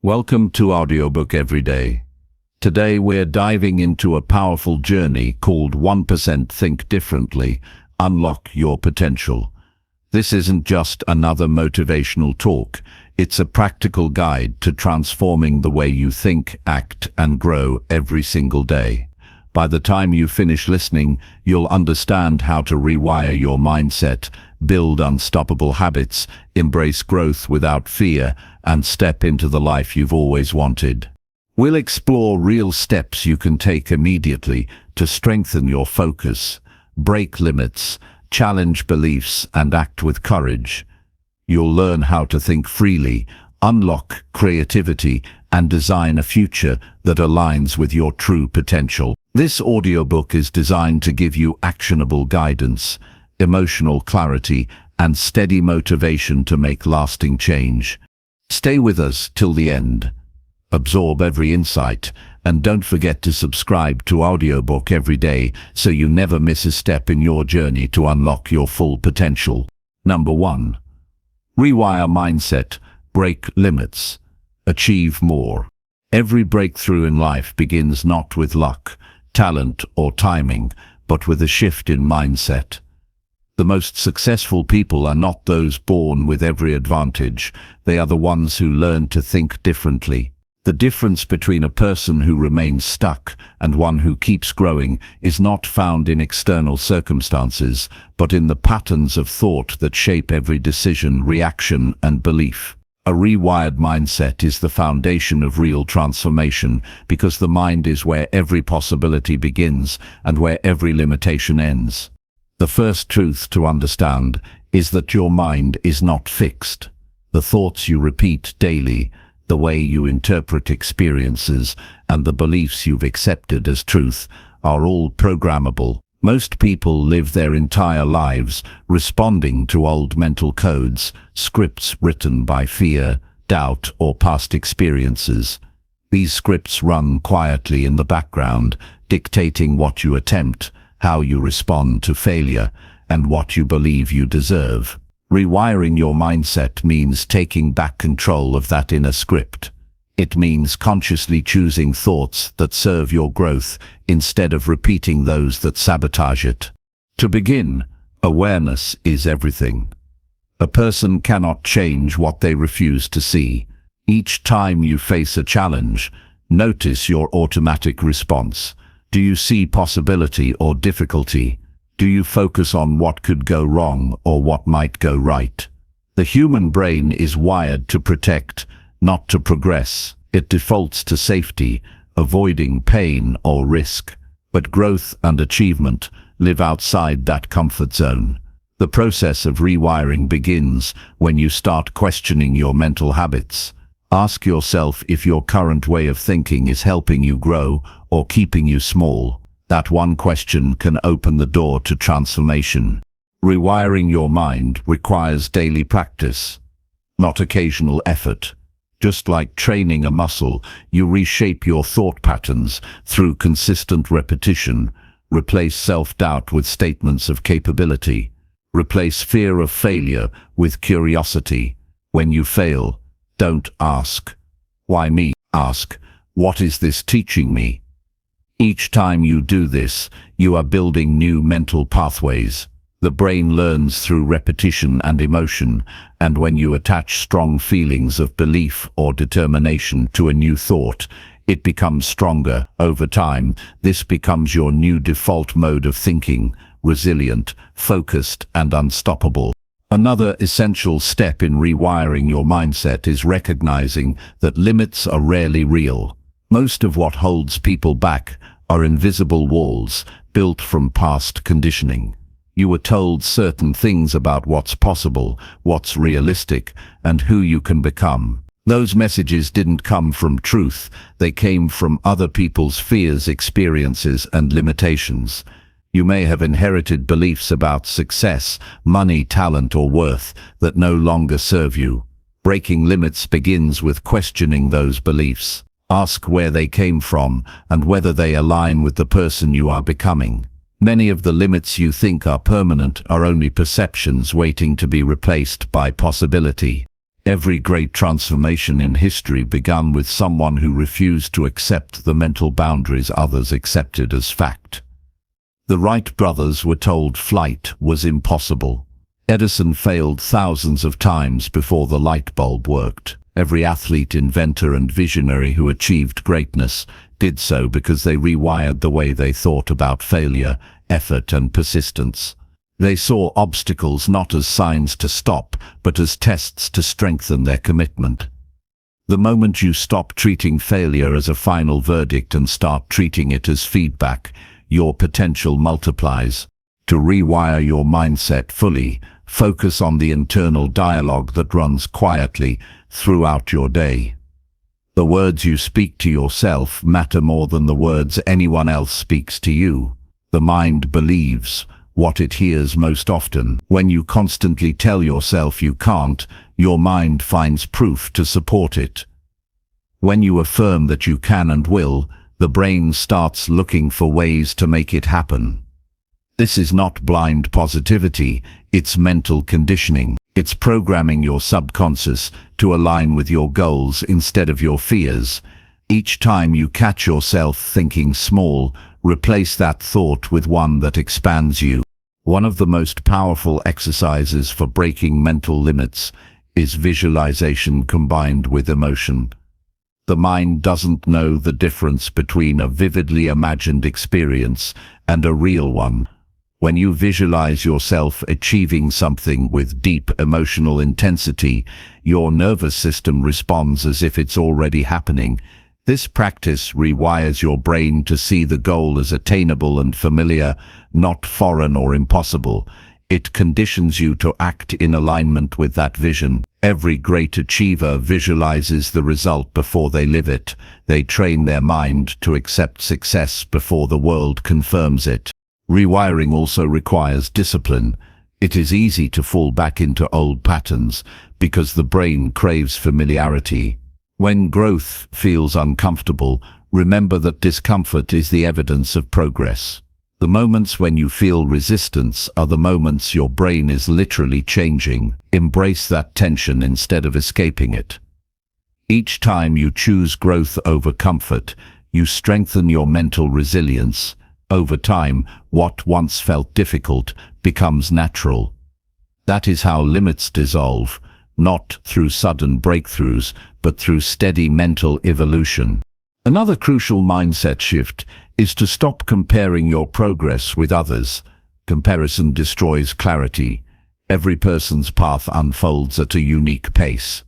Welcome to Audiobook Every Day. Today we're diving into a powerful journey called 1% Think Differently, Unlock Your Potential. This isn't just another motivational talk, it's a practical guide to transforming the way you think, act, and grow every single day. By the time you finish listening, you'll understand how to rewire your mindset, build unstoppable habits, embrace growth without fear, and step into the life you've always wanted. We'll explore real steps you can take immediately to strengthen your focus, break limits, challenge beliefs, and act with courage. You'll learn how to think freely, unlock creativity, and design a future that aligns with your true potential. This audiobook is designed to give you actionable guidance, emotional clarity, and steady motivation to make lasting change. Stay with us till the end. Absorb every insight, and don't forget to subscribe to Audiobook Every Day so you never miss a step in your journey to unlock your full potential. Number 1. Rewire mindset, break limits, achieve more. Every breakthrough in life begins not with luck, talent, or timing, but with a shift in mindset. The most successful people are not those born with every advantage, they are the ones who learn to think differently. The difference between a person who remains stuck and one who keeps growing is not found in external circumstances, but in the patterns of thought that shape every decision, reaction, and belief. A rewired mindset is the foundation of real transformation, because the mind is where every possibility begins and where every limitation ends. The first truth to understand is that your mind is not fixed. The thoughts you repeat daily, the way you interpret experiences, and the beliefs you've accepted as truth are all programmable. Most people live their entire lives responding to old mental codes, scripts written by fear, doubt, or past experiences. These scripts run quietly in the background, dictating what you attempt, how you respond to failure, and what you believe you deserve. Rewiring your mindset means taking back control of that inner script. It means consciously choosing thoughts that serve your growth instead of repeating those that sabotage it. To begin, awareness is everything. A person cannot change what they refuse to see. Each time you face a challenge, notice your automatic response. Do you see possibility or difficulty? Do you focus on what could go wrong or what might go right? The human brain is wired to protect, not to progress. It defaults to safety, avoiding pain or risk. But growth and achievement live outside that comfort zone. The process of rewiring begins when you start questioning your mental habits. Ask yourself if your current way of thinking is helping you grow or keeping you small. That one question can open the door to transformation. Rewiring your mind requires daily practice, not occasional effort. Just like training a muscle, you reshape your thought patterns through consistent repetition. Replace self-doubt with statements of capability. Replace fear of failure with curiosity. When you fail, don't ask, "Why me?" Ask, "What is this teaching me?" Each time you do this, you are building new mental pathways. The brain learns through repetition and emotion, and when you attach strong feelings of belief or determination to a new thought, it becomes stronger. Over time, this becomes your new default mode of thinking, resilient, focused, and unstoppable. Another essential step in rewiring your mindset is recognizing that limits are rarely real. Most of what holds people back are invisible walls built from past conditioning. You were told certain things about what's possible, what's realistic, and who you can become. Those messages didn't come from truth, they came from other people's fears, experiences, and limitations. You may have inherited beliefs about success, money, talent, or worth that no longer serve you. Breaking limits begins with questioning those beliefs. Ask where they came from and whether they align with the person you are becoming. Many of the limits you think are permanent are only perceptions waiting to be replaced by possibility. Every great transformation in history began with someone who refused to accept the mental boundaries others accepted as fact. The Wright brothers were told flight was impossible. Edison failed thousands of times before the light bulb worked. Every athlete, inventor, and visionary who achieved greatness did so because they rewired the way they thought about failure, effort, and persistence. They saw obstacles not as signs to stop, but as tests to strengthen their commitment. The moment you stop treating failure as a final verdict and start treating it as feedback, your potential multiplies. To rewire your mindset fully, focus on the internal dialogue that runs quietly throughout your day. The words you speak to yourself matter more than the words anyone else speaks to you. The mind believes what it hears most often. When you constantly tell yourself you can't, your mind finds proof to support it. When you affirm that you can and will, the brain starts looking for ways to make it happen. This is not blind positivity, it's mental conditioning. It's programming your subconscious to align with your goals instead of your fears. Each time you catch yourself thinking small, replace that thought with one that expands you. One of the most powerful exercises for breaking mental limits is visualization combined with emotion. The mind doesn't know the difference between a vividly imagined experience and a real one. When you visualize yourself achieving something with deep emotional intensity, your nervous system responds as if it's already happening. This practice rewires your brain to see the goal as attainable and familiar, not foreign or impossible. It conditions you to act in alignment with that vision. Every great achiever visualizes the result before they live it. They train their mind to accept success before the world confirms it. Rewiring also requires discipline. It is easy to fall back into old patterns because the brain craves familiarity. When growth feels uncomfortable, remember that discomfort is the evidence of progress. The moments when you feel resistance are the moments your brain is literally changing. Embrace that tension instead of escaping it. Each time you choose growth over comfort, you strengthen your mental resilience. Over time, what once felt difficult becomes natural. That is how limits dissolve, not through sudden breakthroughs, but through steady mental evolution. Another crucial mindset shift is to stop comparing your progress with others. Comparison destroys clarity. Every person's path unfolds at a unique pace.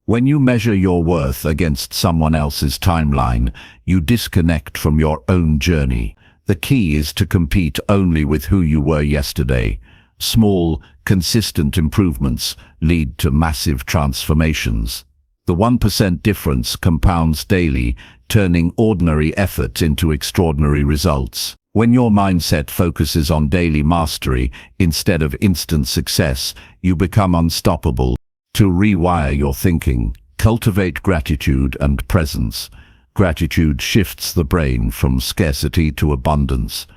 When you measure your worth against someone else's timeline, you disconnect from your own journey. The key is to compete only with who you were yesterday. Small, consistent improvements lead to massive transformations. The 1% difference compounds daily, turning ordinary effort into extraordinary results. When your mindset focuses on daily mastery instead of instant success, you become unstoppable. To rewire your thinking, cultivate gratitude and presence. Gratitude shifts the brain from scarcity to abundance.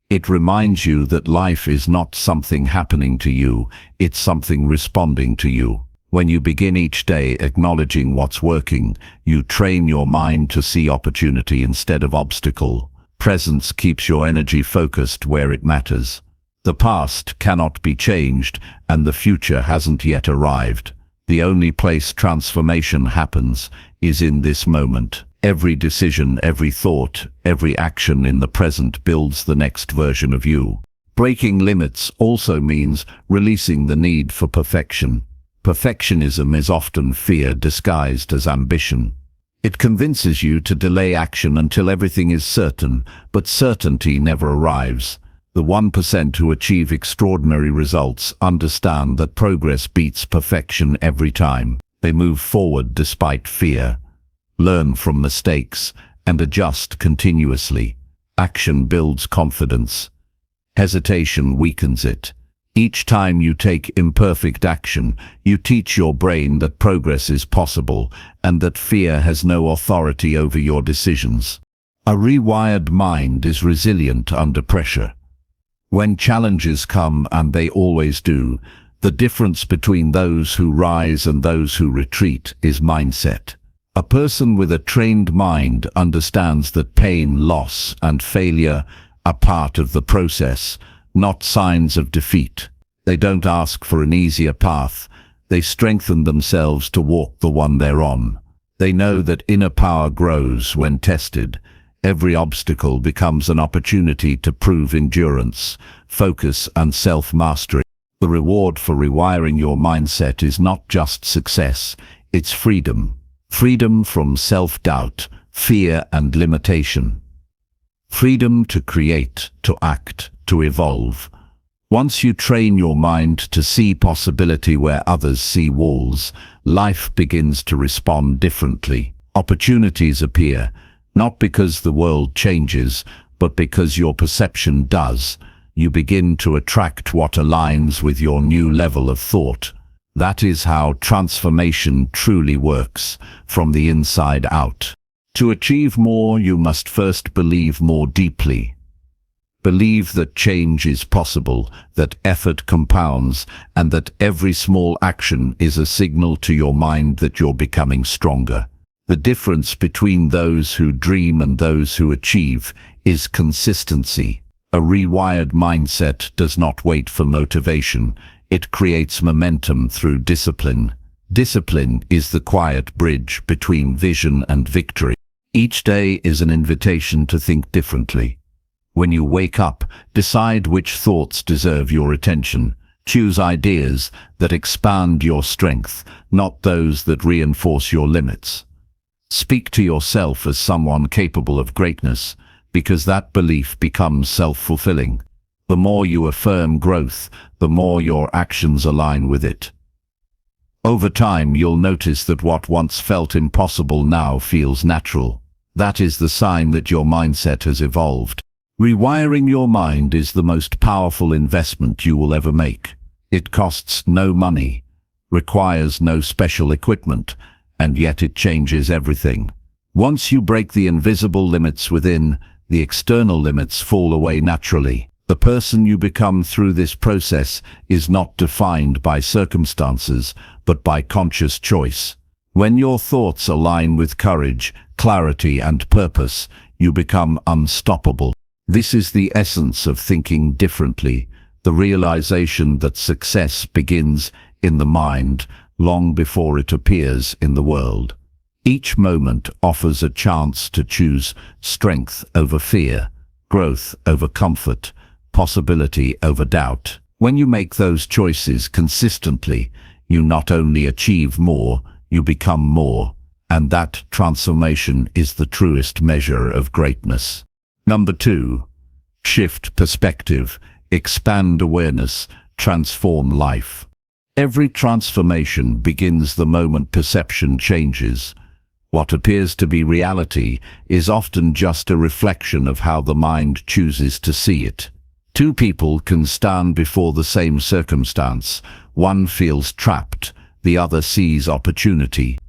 It reminds you that life is not something happening to you, it's something responding to you. When you begin each day acknowledging what's working, you train your mind to see opportunity instead of obstacle. Presence keeps your energy focused where it matters. The past cannot be changed, and the future hasn't yet arrived. The only place transformation happens is in this moment. Every decision, every thought, every action in the present builds the next version of you. Breaking limits also means releasing the need for perfection. Perfectionism is often fear disguised as ambition. It convinces you to delay action until everything is certain, but certainty never arrives. The 1% who achieve extraordinary results understand that progress beats perfection every time. They move forward despite fear, learn from mistakes, and adjust continuously. Action builds confidence. Hesitation weakens it. Each time you take imperfect action, you teach your brain that progress is possible and that fear has no authority over your decisions. A rewired mind is resilient under pressure. When challenges come, and they always do, The difference between those who rise and those who retreat is mindset. A person with a trained mind understands that pain, loss, and failure are part of the process, not signs of defeat. They don't ask for an easier path. They strengthen themselves to walk the one they're on. They know that inner power grows when tested. Every obstacle becomes an opportunity to prove endurance, focus, and self-mastery. The reward for rewiring your mindset is not just success, it's freedom. Freedom from self-doubt, fear, and limitation. Freedom to create, to act, to evolve. Once you train your mind to see possibility where others see walls, life begins to respond differently. Opportunities appear, not because the world changes, but because your perception does. You begin to attract what aligns with your new level of thought. That is how transformation truly works, from the inside out. To achieve more, you must first believe more deeply. Believe that change is possible, that effort compounds, and that every small action is a signal to your mind that you're becoming stronger. The difference between those who dream and those who achieve is consistency. A rewired mindset does not wait for motivation. It creates momentum through discipline. Discipline is the quiet bridge between vision and victory. Each day is an invitation to think differently. When you wake up, decide which thoughts deserve your attention. Choose ideas that expand your strength, not those that reinforce your limits. Speak to yourself as someone capable of greatness, because that belief becomes self-fulfilling. The more you affirm growth, the more your actions align with it. Over time, you'll notice that what once felt impossible now feels natural. That is the sign that your mindset has evolved. Rewiring your mind is the most powerful investment you will ever make. It costs no money, requires no special equipment, and yet it changes everything. Once you break the invisible limits within, the external limits fall away naturally. The person you become through this process is not defined by circumstances, but by conscious choice. When your thoughts align with courage, clarity, and purpose, you become unstoppable. This is the essence of thinking differently, the realization that success begins in the mind long before it appears in the world. Each moment offers a chance to choose strength over fear, growth over comfort, possibility over doubt. When you make those choices consistently, you not only achieve more, you become more, and that transformation is the truest measure of greatness. Number 2. Shift perspective, expand awareness, transform life. Every transformation begins the moment perception changes. What appears to be reality is often just a reflection of how the mind chooses to see it. Two people can stand before the same circumstance. One feels trapped, the other sees opportunity.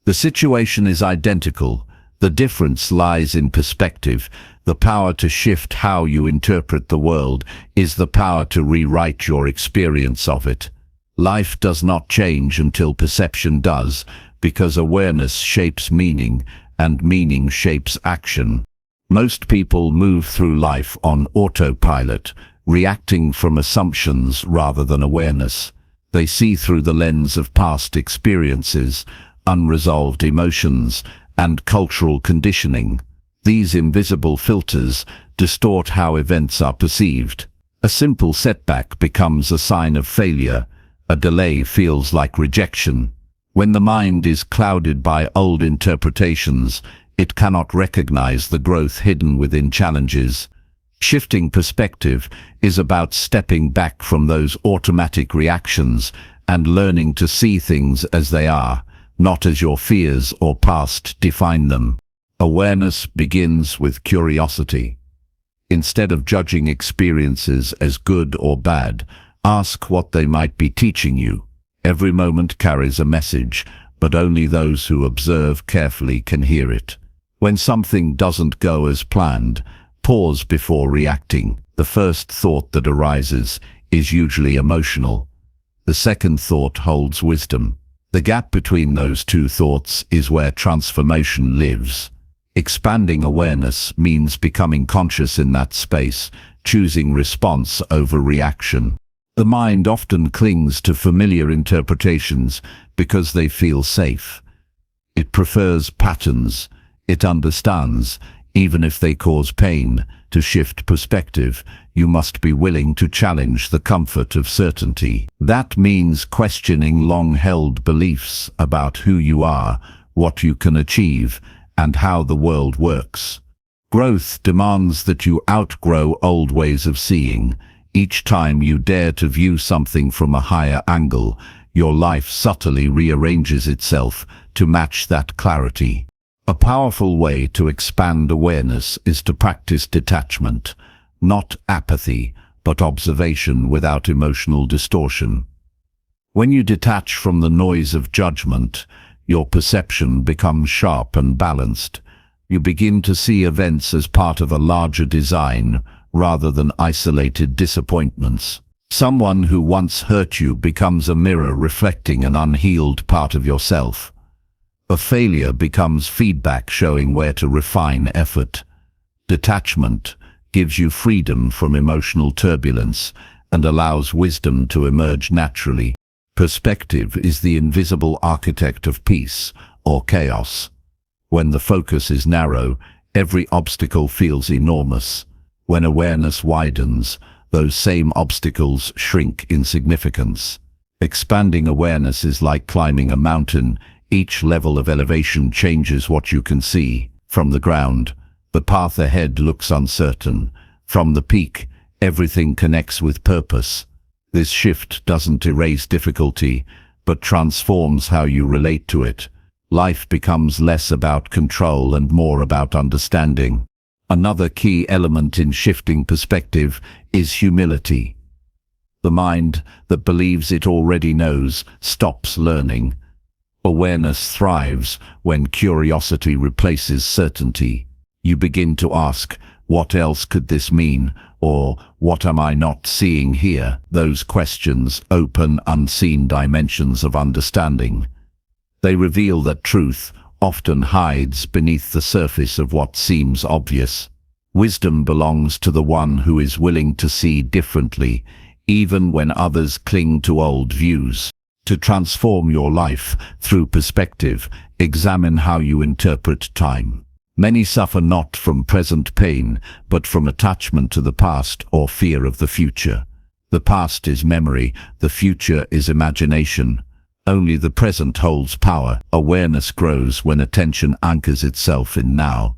The situation is identical. The difference lies in perspective. The power to shift how you interpret the world is the power to rewrite your experience of it. Life does not change until perception does, because awareness shapes meaning, and meaning shapes action. Most people move through life on autopilot, reacting from assumptions rather than awareness. They see through the lens of past experiences, unresolved emotions, and cultural conditioning. These invisible filters distort how events are perceived. A simple setback becomes a sign of failure. A delay feels like rejection. When the mind is clouded by old interpretations, it cannot recognize the growth hidden within challenges. Shifting perspective is about stepping back from those automatic reactions and learning to see things as they are, not as your fears or past define them. Awareness begins with curiosity. Instead of judging experiences as good or bad, ask what they might be teaching you. Every moment carries a message, but only those who observe carefully can hear it. When something doesn't go as planned, pause before reacting. The first thought that arises is usually emotional. The second thought holds wisdom. The gap between those two thoughts is where transformation lives. Expanding awareness means becoming conscious in that space, choosing response over reaction. The mind often clings to familiar interpretations because they feel safe. It prefers patterns. It understands, even if they cause pain. To shift perspective, you must be willing to challenge the comfort of certainty. That means questioning long-held beliefs about who you are, what you can achieve, and how the world works. Growth demands that you outgrow old ways of seeing. Each time you dare to view something from a higher angle, your life subtly rearranges itself to match that clarity. A powerful way to expand awareness is to practice detachment, not apathy, but observation without emotional distortion. When you detach from the noise of judgment, your perception becomes sharp and balanced. You begin to see events as part of a larger design, rather than isolated disappointments. Someone who once hurt you becomes a mirror reflecting an unhealed part of yourself. A failure becomes feedback showing where to refine effort. Detachment gives you freedom from emotional turbulence and allows wisdom to emerge naturally. Perspective is the invisible architect of peace or chaos. When the focus is narrow, every obstacle feels enormous. When awareness widens, those same obstacles shrink in significance. Expanding awareness is like climbing a mountain. Each level of elevation changes what you can see. From the ground, the path ahead looks uncertain. From the peak, everything connects with purpose. This shift doesn't erase difficulty, but transforms how you relate to it. Life becomes less about control and more about understanding. Another key element in shifting perspective is humility. The mind that believes it already knows stops learning. Awareness thrives when curiosity replaces certainty. You begin to ask, what else could this mean? Or, what am I not seeing here? Those questions open unseen dimensions of understanding. They reveal that truth often hides beneath the surface of what seems obvious. Wisdom belongs to the one who is willing to see differently, even when others cling to old views. To transform your life through perspective, examine how you interpret time. Many suffer not from present pain, but from attachment to the past or fear of the future. The past is memory, the future is imagination. Only the present holds power. Awareness grows when attention anchors itself in now.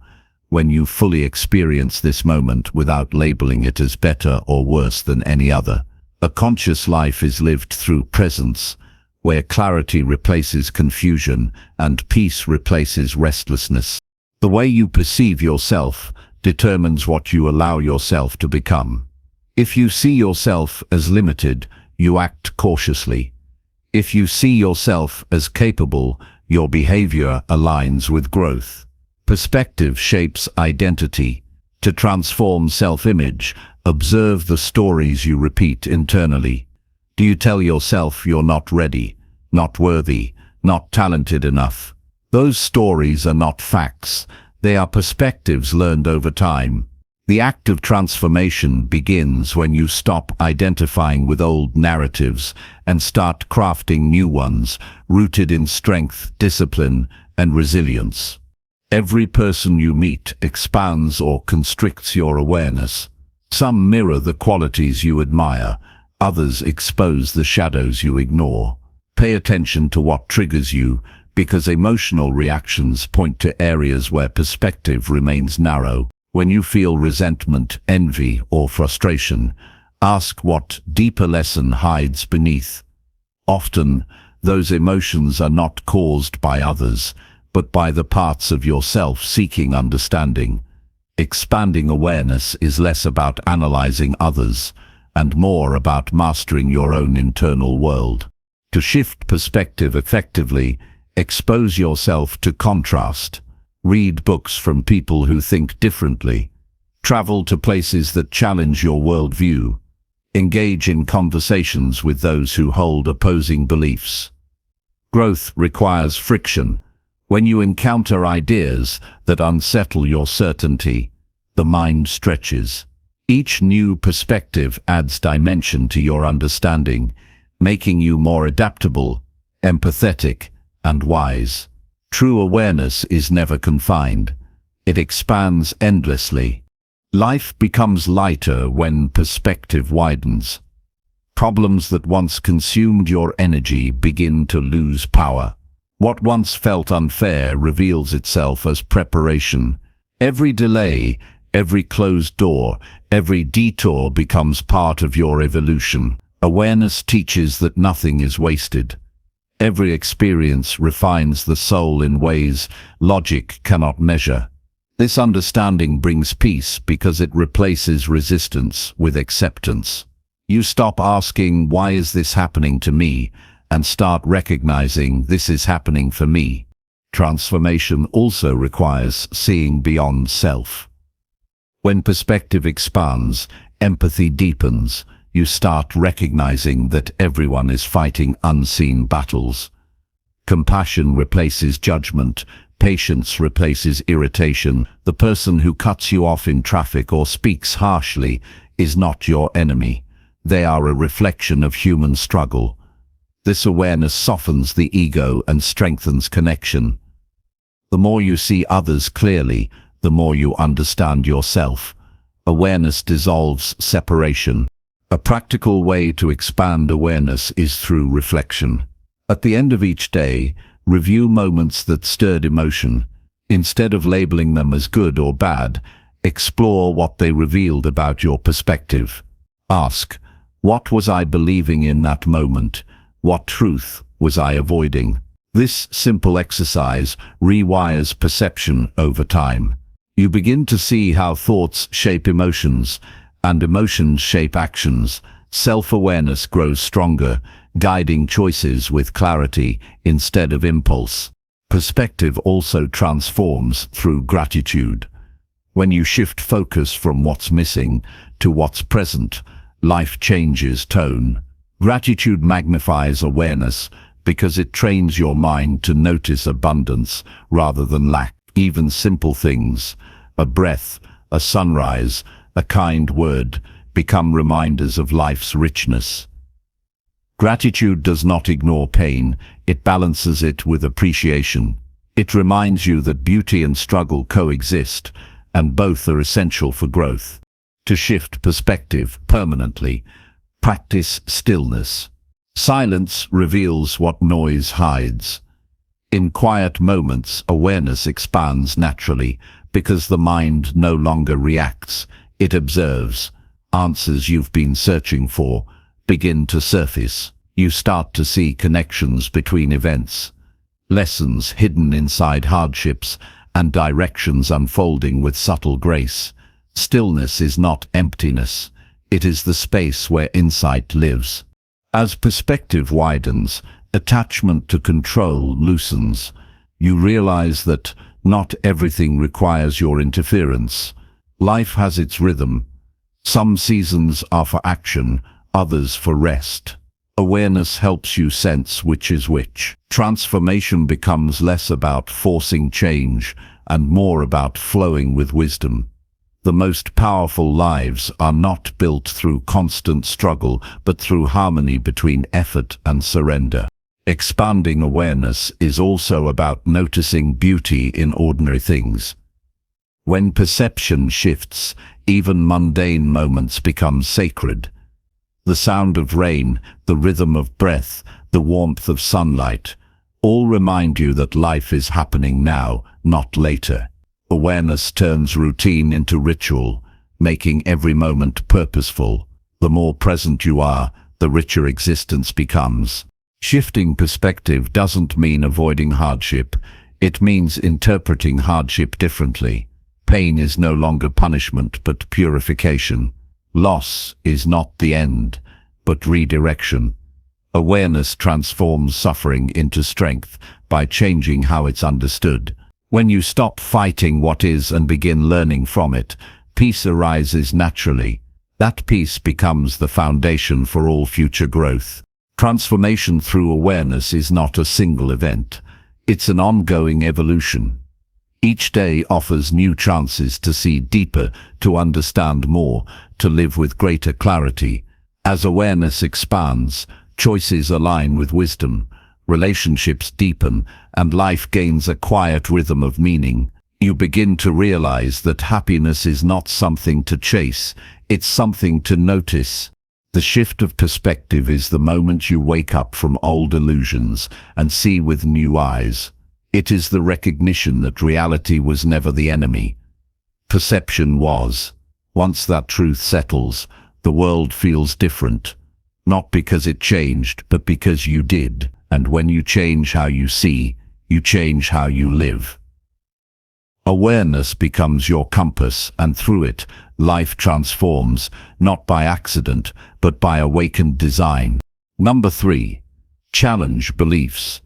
When you fully experience this moment without labeling it as better or worse than any other. A conscious life is lived through presence, where clarity replaces confusion and peace replaces restlessness. The way you perceive yourself determines what you allow yourself to become. If you see yourself as limited, you act cautiously. If you see yourself as capable, your behavior aligns with growth. Perspective shapes identity. To transform self-image, observe the stories you repeat internally. Do you tell yourself you're not ready, not worthy, not talented enough? Those stories are not facts. They are perspectives learned over time. The act of transformation begins when you stop identifying with old narratives and start crafting new ones, rooted in strength, discipline, and resilience. Every person you meet expands or constricts your awareness. Some mirror the qualities you admire, others expose the shadows you ignore. Pay attention to what triggers you, because emotional reactions point to areas where perspective remains narrow. When you feel resentment, envy, or frustration, ask what deeper lesson hides beneath. Often, those emotions are not caused by others, but by the parts of yourself seeking understanding. Expanding awareness is less about analyzing others, and more about mastering your own internal world. To shift perspective effectively, expose yourself to contrast. Read books from people who think differently. Travel to places that challenge your worldview. Engage in conversations with those who hold opposing beliefs. Growth requires friction. When you encounter ideas that unsettle your certainty, the mind stretches. Each new perspective adds dimension to your understanding, making you more adaptable, empathetic, and wise. True awareness is never confined. It expands endlessly. Life becomes lighter when perspective widens. Problems that once consumed your energy begin to lose power. What once felt unfair reveals itself as preparation. Every delay, every closed door, every detour becomes part of your evolution. Awareness teaches that nothing is wasted. Every experience refines the soul in ways logic cannot measure. This understanding brings peace because it replaces resistance with acceptance. You stop asking, "Why is this happening to me?" and start recognizing, "This is happening for me." Transformation also requires seeing beyond self. When perspective expands, empathy deepens. You start recognizing that everyone is fighting unseen battles. Compassion replaces judgment. Patience replaces irritation. The person who cuts you off in traffic or speaks harshly is not your enemy. They are a reflection of human struggle. This awareness softens the ego and strengthens connection. The more you see others clearly, the more you understand yourself. Awareness dissolves separation. A practical way to expand awareness is through reflection. At the end of each day, review moments that stirred emotion. Instead of labeling them as good or bad, explore what they revealed about your perspective. Ask, what was I believing in that moment? What truth was I avoiding? This simple exercise rewires perception over time. You begin to see how thoughts shape emotions, and emotions shape actions. Self-awareness grows stronger, guiding choices with clarity instead of impulse. Perspective also transforms through gratitude. When you shift focus from what's missing to what's present, life changes tone. Gratitude magnifies awareness because it trains your mind to notice abundance rather than lack. Even simple things, a breath, a sunrise, a kind word, become reminders of life's richness. Gratitude does not ignore pain, it balances it with appreciation. It reminds you that beauty and struggle coexist, and both are essential for growth. To shift perspective permanently, practice stillness. Silence reveals what noise hides. In quiet moments, awareness expands naturally because the mind no longer reacts. It observes. Answers you've been searching for begin to surface. You start to see connections between events, lessons hidden inside hardships, and directions unfolding with subtle grace. Stillness is not emptiness. It is the space where insight lives. As perspective widens, attachment to control loosens. You realize that not everything requires your interference. Life has its rhythm. Some seasons are for action, others for rest. Awareness helps you sense which is which. Transformation becomes less about forcing change and more about flowing with wisdom. The most powerful lives are not built through constant struggle, but through harmony between effort and surrender. Expanding awareness is also about noticing beauty in ordinary things. When perception shifts, even mundane moments become sacred. The sound of rain, the rhythm of breath, the warmth of sunlight, all remind you that life is happening now, not later. Awareness turns routine into ritual, making every moment purposeful. The more present you are, the richer existence becomes. Shifting perspective doesn't mean avoiding hardship. It means interpreting hardship differently. Pain is no longer punishment, but purification. Loss is not the end, but redirection. Awareness transforms suffering into strength by changing how it's understood. When you stop fighting what is and begin learning from it, peace arises naturally. That peace becomes the foundation for all future growth. Transformation through awareness is not a single event. It's an ongoing evolution. Each day offers new chances to see deeper, to understand more, to live with greater clarity. As awareness expands, choices align with wisdom, relationships deepen, and life gains a quiet rhythm of meaning. You begin to realize that happiness is not something to chase, it's something to notice. The shift of perspective is the moment you wake up from old illusions and see with new eyes. It is the recognition that reality was never the enemy. Perception was. Once that truth settles, the world feels different. Not because it changed, but because you did. And when you change how you see, you change how you live. Awareness becomes your compass, and through it, life transforms, not by accident, but by awakened design. Number 3. Challenge beliefs.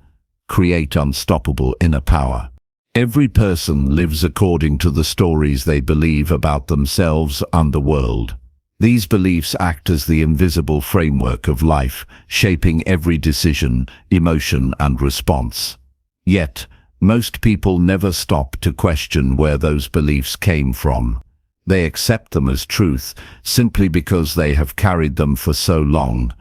Create unstoppable inner power. Every person lives according to the stories they believe about themselves and the world. These beliefs act as the invisible framework of life, shaping every decision, emotion, and response. Yet, most people never stop to question where those beliefs came from. They accept them as truth simply because they have carried them for so long.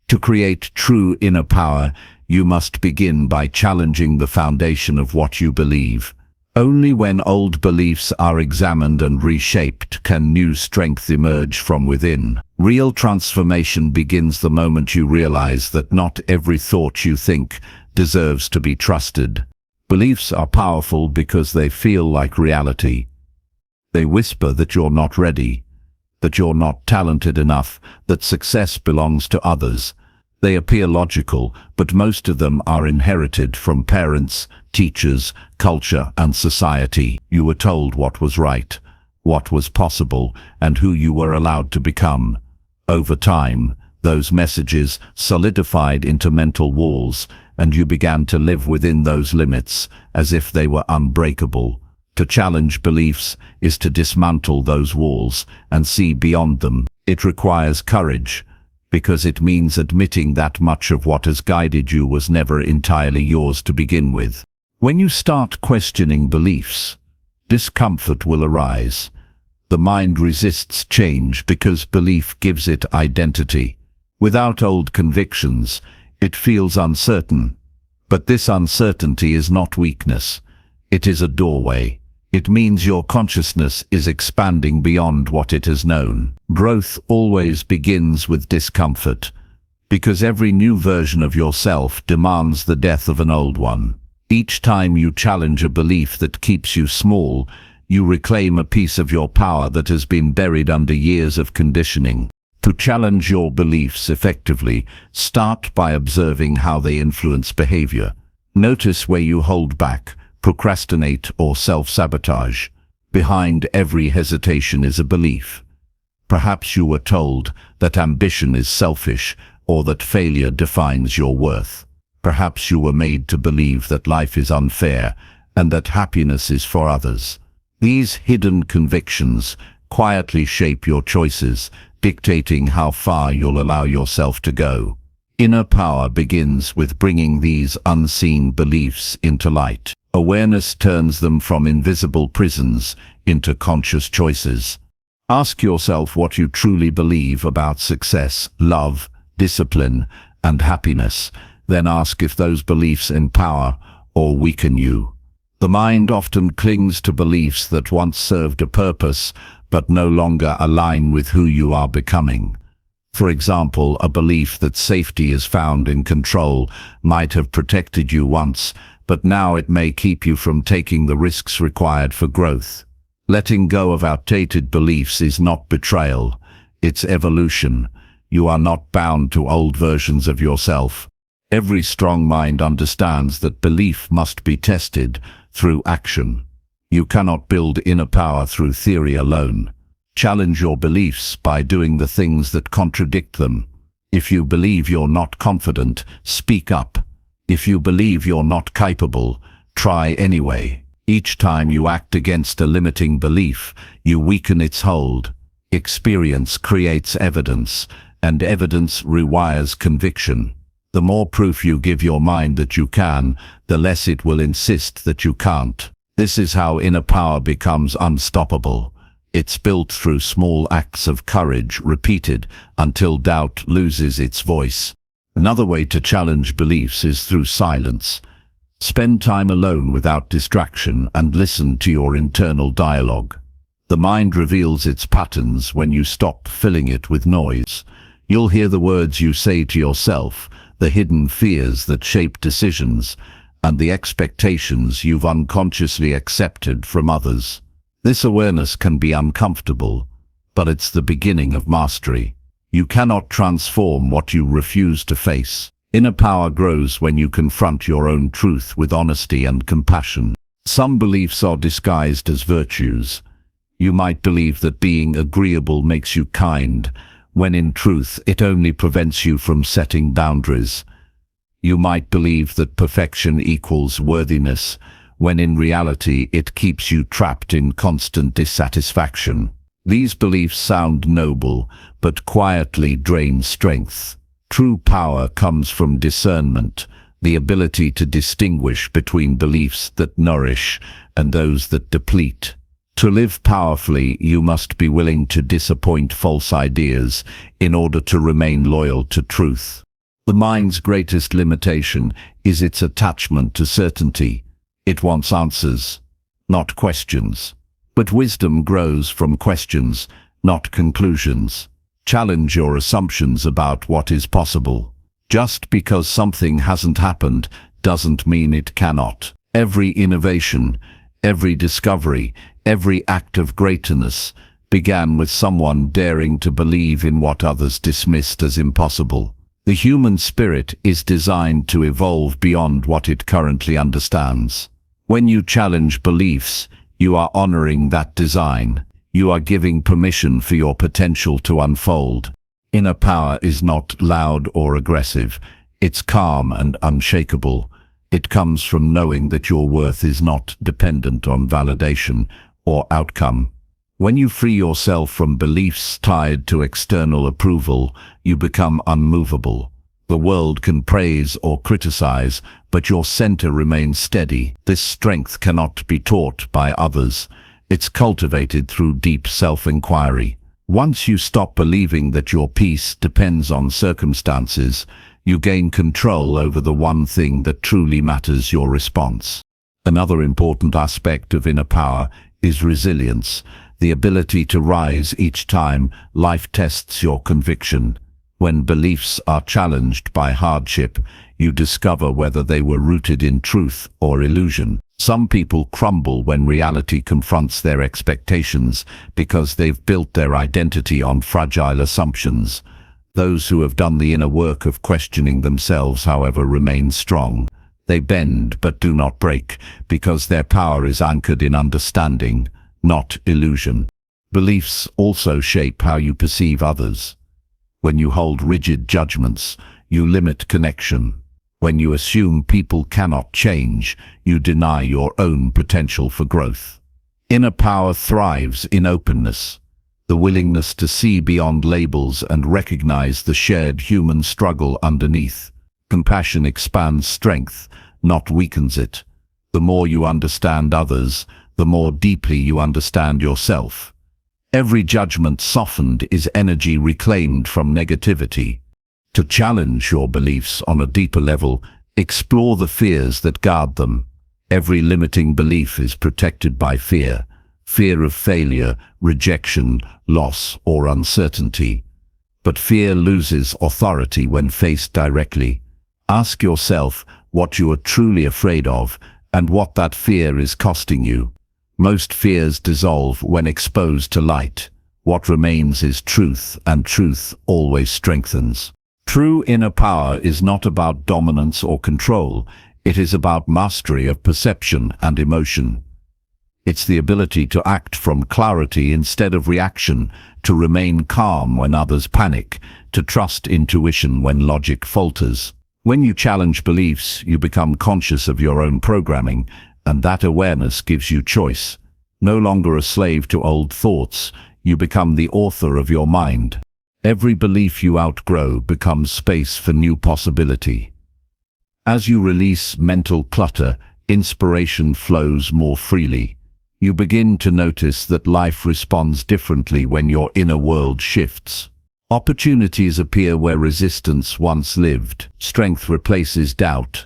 To create true inner power, you must begin by challenging the foundation of what you believe. Only when old beliefs are examined and reshaped can new strength emerge from within. Real transformation begins the moment you realize that not every thought you think deserves to be trusted. Beliefs are powerful because they feel like reality. They whisper that you're not ready, that you're not talented enough, that success belongs to others. They appear logical, but most of them are inherited from parents, teachers, culture, and society. You were told what was right, what was possible, and who you were allowed to become. Over time, those messages solidified into mental walls, and you began to live within those limits as if they were unbreakable. To challenge beliefs is to dismantle those walls and see beyond them. It requires courage, because it means admitting that much of what has guided you was never entirely yours to begin with. When you start questioning beliefs, discomfort will arise. The mind resists change because belief gives it identity. Without old convictions, it feels uncertain. But this uncertainty is not weakness. It is a doorway. It means your consciousness is expanding beyond what it has known. Growth always begins with discomfort, because every new version of yourself demands the death of an old one. Each time you challenge a belief that keeps you small, you reclaim a piece of your power that has been buried under years of conditioning. To challenge your beliefs effectively, start by observing how they influence behavior. Notice where you hold back, procrastinate, or self-sabotage. Behind every hesitation is a belief. Perhaps you were told that ambition is selfish, or that failure defines your worth. Perhaps you were made to believe that life is unfair, and that happiness is for others. These hidden convictions quietly shape your choices, dictating how far you'll allow yourself to go. Inner power begins with bringing these unseen beliefs into light. Awareness turns them from invisible prisons into conscious choices. Ask yourself what you truly believe about success, love, discipline, and happiness. Then ask if those beliefs empower or weaken you. The mind often clings to beliefs that once served a purpose, but no longer align with who you are becoming. For example, a belief that safety is found in control might have protected you once, but now it may keep you from taking the risks required for growth. Letting go of outdated beliefs is not betrayal, it's evolution. You are not bound to old versions of yourself. Every strong mind understands that belief must be tested through action. You cannot build inner power through theory alone. Challenge your beliefs by doing the things that contradict them. If you believe you're not confident, speak up. If you believe you're not capable, try anyway. Each time you act against a limiting belief, you weaken its hold. Experience creates evidence, and evidence rewires conviction. The more proof you give your mind that you can, the less it will insist that you can't. This is how inner power becomes unstoppable. It's built through small acts of courage repeated until doubt loses its voice. Another way to challenge beliefs is through silence. Spend time alone without distraction and listen to your internal dialogue. The mind reveals its patterns when you stop filling it with noise. You'll hear the words you say to yourself, the hidden fears that shape decisions, and the expectations you've unconsciously accepted from others. This awareness can be uncomfortable, but it's the beginning of mastery. You cannot transform what you refuse to face. Inner power grows when you confront your own truth with honesty and compassion. Some beliefs are disguised as virtues. You might believe that being agreeable makes you kind, when in truth it only prevents you from setting boundaries. You might believe that perfection equals worthiness, when in reality it keeps you trapped in constant dissatisfaction. These beliefs sound noble, but quietly drain strength. True power comes from discernment, the ability to distinguish between beliefs that nourish and those that deplete. To live powerfully, you must be willing to disappoint false ideas in order to remain loyal to truth. The mind's greatest limitation is its attachment to certainty. It wants answers, not questions. But wisdom grows from questions, not conclusions. Challenge your assumptions about what is possible. Just because something hasn't happened doesn't mean it cannot. Every innovation, every discovery, every act of greatness began with someone daring to believe in what others dismissed as impossible. The human spirit is designed to evolve beyond what it currently understands. When you challenge beliefs, you are honoring that design. You are giving permission for your potential to unfold. Inner power is not loud or aggressive. It's calm and unshakable. It comes from knowing that your worth is not dependent on validation or outcome. When you free yourself from beliefs tied to external approval, you become unmovable. The world can praise or criticize, but your center remains steady. This strength cannot be taught by others. It's cultivated through deep self-inquiry. Once you stop believing that your peace depends on circumstances, you gain control over the one thing that truly matters: your response. Another important aspect of inner power is resilience, the ability to rise each time life tests your conviction. When beliefs are challenged by hardship, you discover whether they were rooted in truth or illusion. Some people crumble when reality confronts their expectations because they've built their identity on fragile assumptions. Those who have done the inner work of questioning themselves, however, remain strong. They bend but do not break, because their power is anchored in understanding, not illusion. Beliefs also shape how you perceive others. When you hold rigid judgments, you limit connection. When you assume people cannot change, you deny your own potential for growth. Inner power thrives in openness, the willingness to see beyond labels and recognize the shared human struggle underneath. Compassion expands strength, not weakens it. The more you understand others, the more deeply you understand yourself. Every judgment softened is energy reclaimed from negativity. To challenge your beliefs on a deeper level, explore the fears that guard them. Every limiting belief is protected by fear. Fear of failure, rejection, loss, or uncertainty. But fear loses authority when faced directly. Ask yourself what you are truly afraid of and what that fear is costing you. Most fears dissolve when exposed to light. What remains is truth, and truth always strengthens. True inner power is not about dominance or control. It is about mastery of perception and emotion. It's the ability to act from clarity instead of reaction, to remain calm when others panic, to trust intuition when logic falters. When you challenge beliefs, you become conscious of your own programming, and that awareness gives you choice. No longer a slave to old thoughts, you become the author of your mind. Every belief you outgrow becomes space for new possibility. As you release mental clutter, inspiration flows more freely. You begin to notice that life responds differently when your inner world shifts. Opportunities appear where resistance once lived. Strength replaces doubt.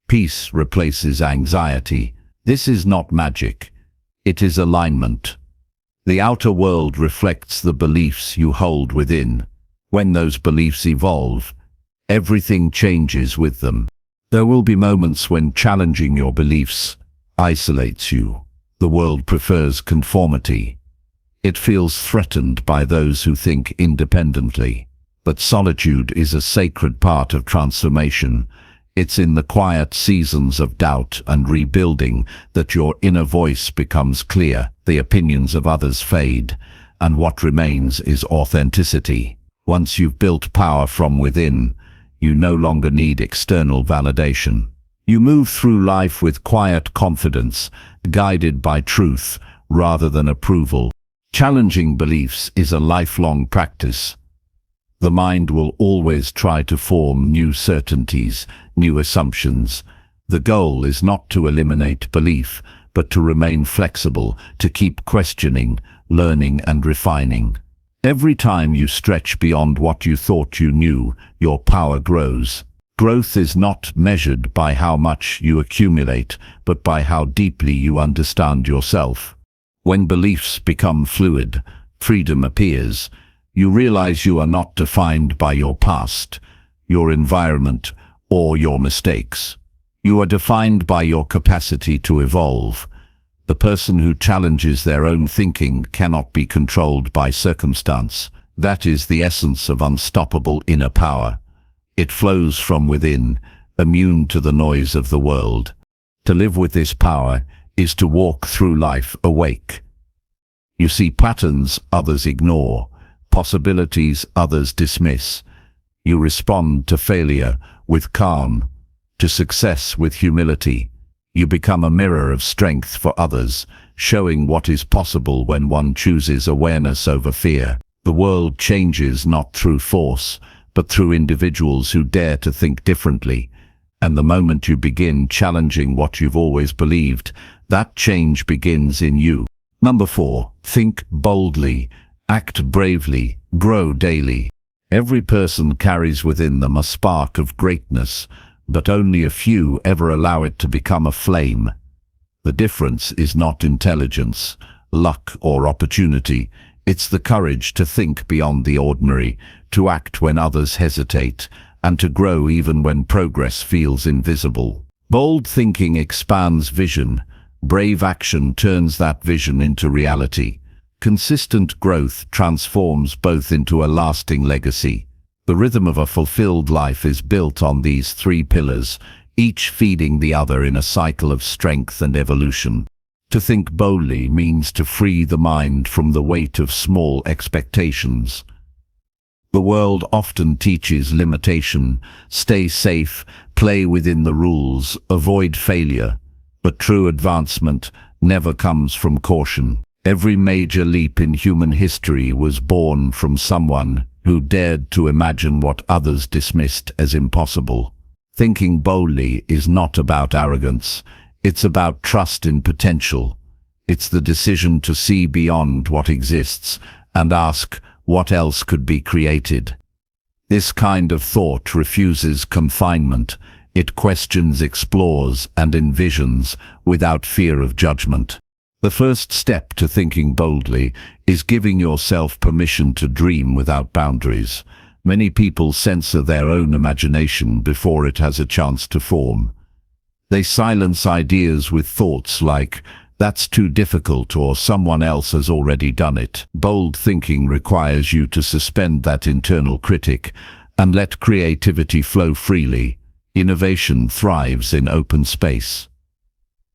Peace replaces anxiety. This is not magic. It is alignment. The outer world reflects the beliefs you hold within. When those beliefs evolve, everything changes with them. There will be moments when challenging your beliefs isolates you. The world prefers conformity. It feels threatened by those who think independently. But solitude is a sacred part of transformation. It's in the quiet seasons of doubt and rebuilding that your inner voice becomes clear, the opinions of others fade, and what remains is authenticity. Once you've built power from within, you no longer need external validation. You move through life with quiet confidence, guided by truth rather than approval. Challenging beliefs is a lifelong practice. The mind will always try to form new certainties, new assumptions. The goal is not to eliminate belief, but to remain flexible, to keep questioning, learning and refining. Every time you stretch beyond what you thought you knew, your power grows. Growth is not measured by how much you accumulate, but by how deeply you understand yourself. When beliefs become fluid, freedom appears. You realize you are not defined by your past, your environment, or your mistakes. You are defined by your capacity to evolve. The person who challenges their own thinking cannot be controlled by circumstance. That is the essence of unstoppable inner power. It flows from within, immune to the noise of the world. To live with this power is to walk through life awake. You see patterns others ignore, possibilities others dismiss. You respond to failure with calm, to success with humility. You become a mirror of strength for others, showing what is possible when one chooses awareness over fear. The world changes not through force, but through individuals who dare to think differently. And the moment you begin challenging what you've always believed, that change begins in you. Number 4, think boldly, act bravely, grow daily. Every person carries within them a spark of greatness, but only a few ever allow it to become a flame. The difference is not intelligence, luck, or opportunity. It's the courage to think beyond the ordinary, to act when others hesitate, and to grow even when progress feels invisible. Bold thinking expands vision. Brave action turns that vision into reality. Consistent growth transforms both into a lasting legacy. The rhythm of a fulfilled life is built on these 3 pillars, each feeding the other in a cycle of strength and evolution. To think boldly means to free the mind from the weight of small expectations. The world often teaches limitation, stay safe, play within the rules, avoid failure. But true advancement never comes from caution. Every major leap in human history was born from someone who dared to imagine what others dismissed as impossible. Thinking boldly is not about arrogance. It's about trust in potential. It's the decision to see beyond what exists and ask what else could be created. This kind of thought refuses confinement. It questions, explores, and envisions without fear of judgment. The first step to thinking boldly is giving yourself permission to dream without boundaries. Many people censor their own imagination before it has a chance to form. They silence ideas with thoughts like, "That's too difficult," or "Someone else has already done it." Bold thinking requires you to suspend that internal critic and let creativity flow freely. Innovation thrives in open space.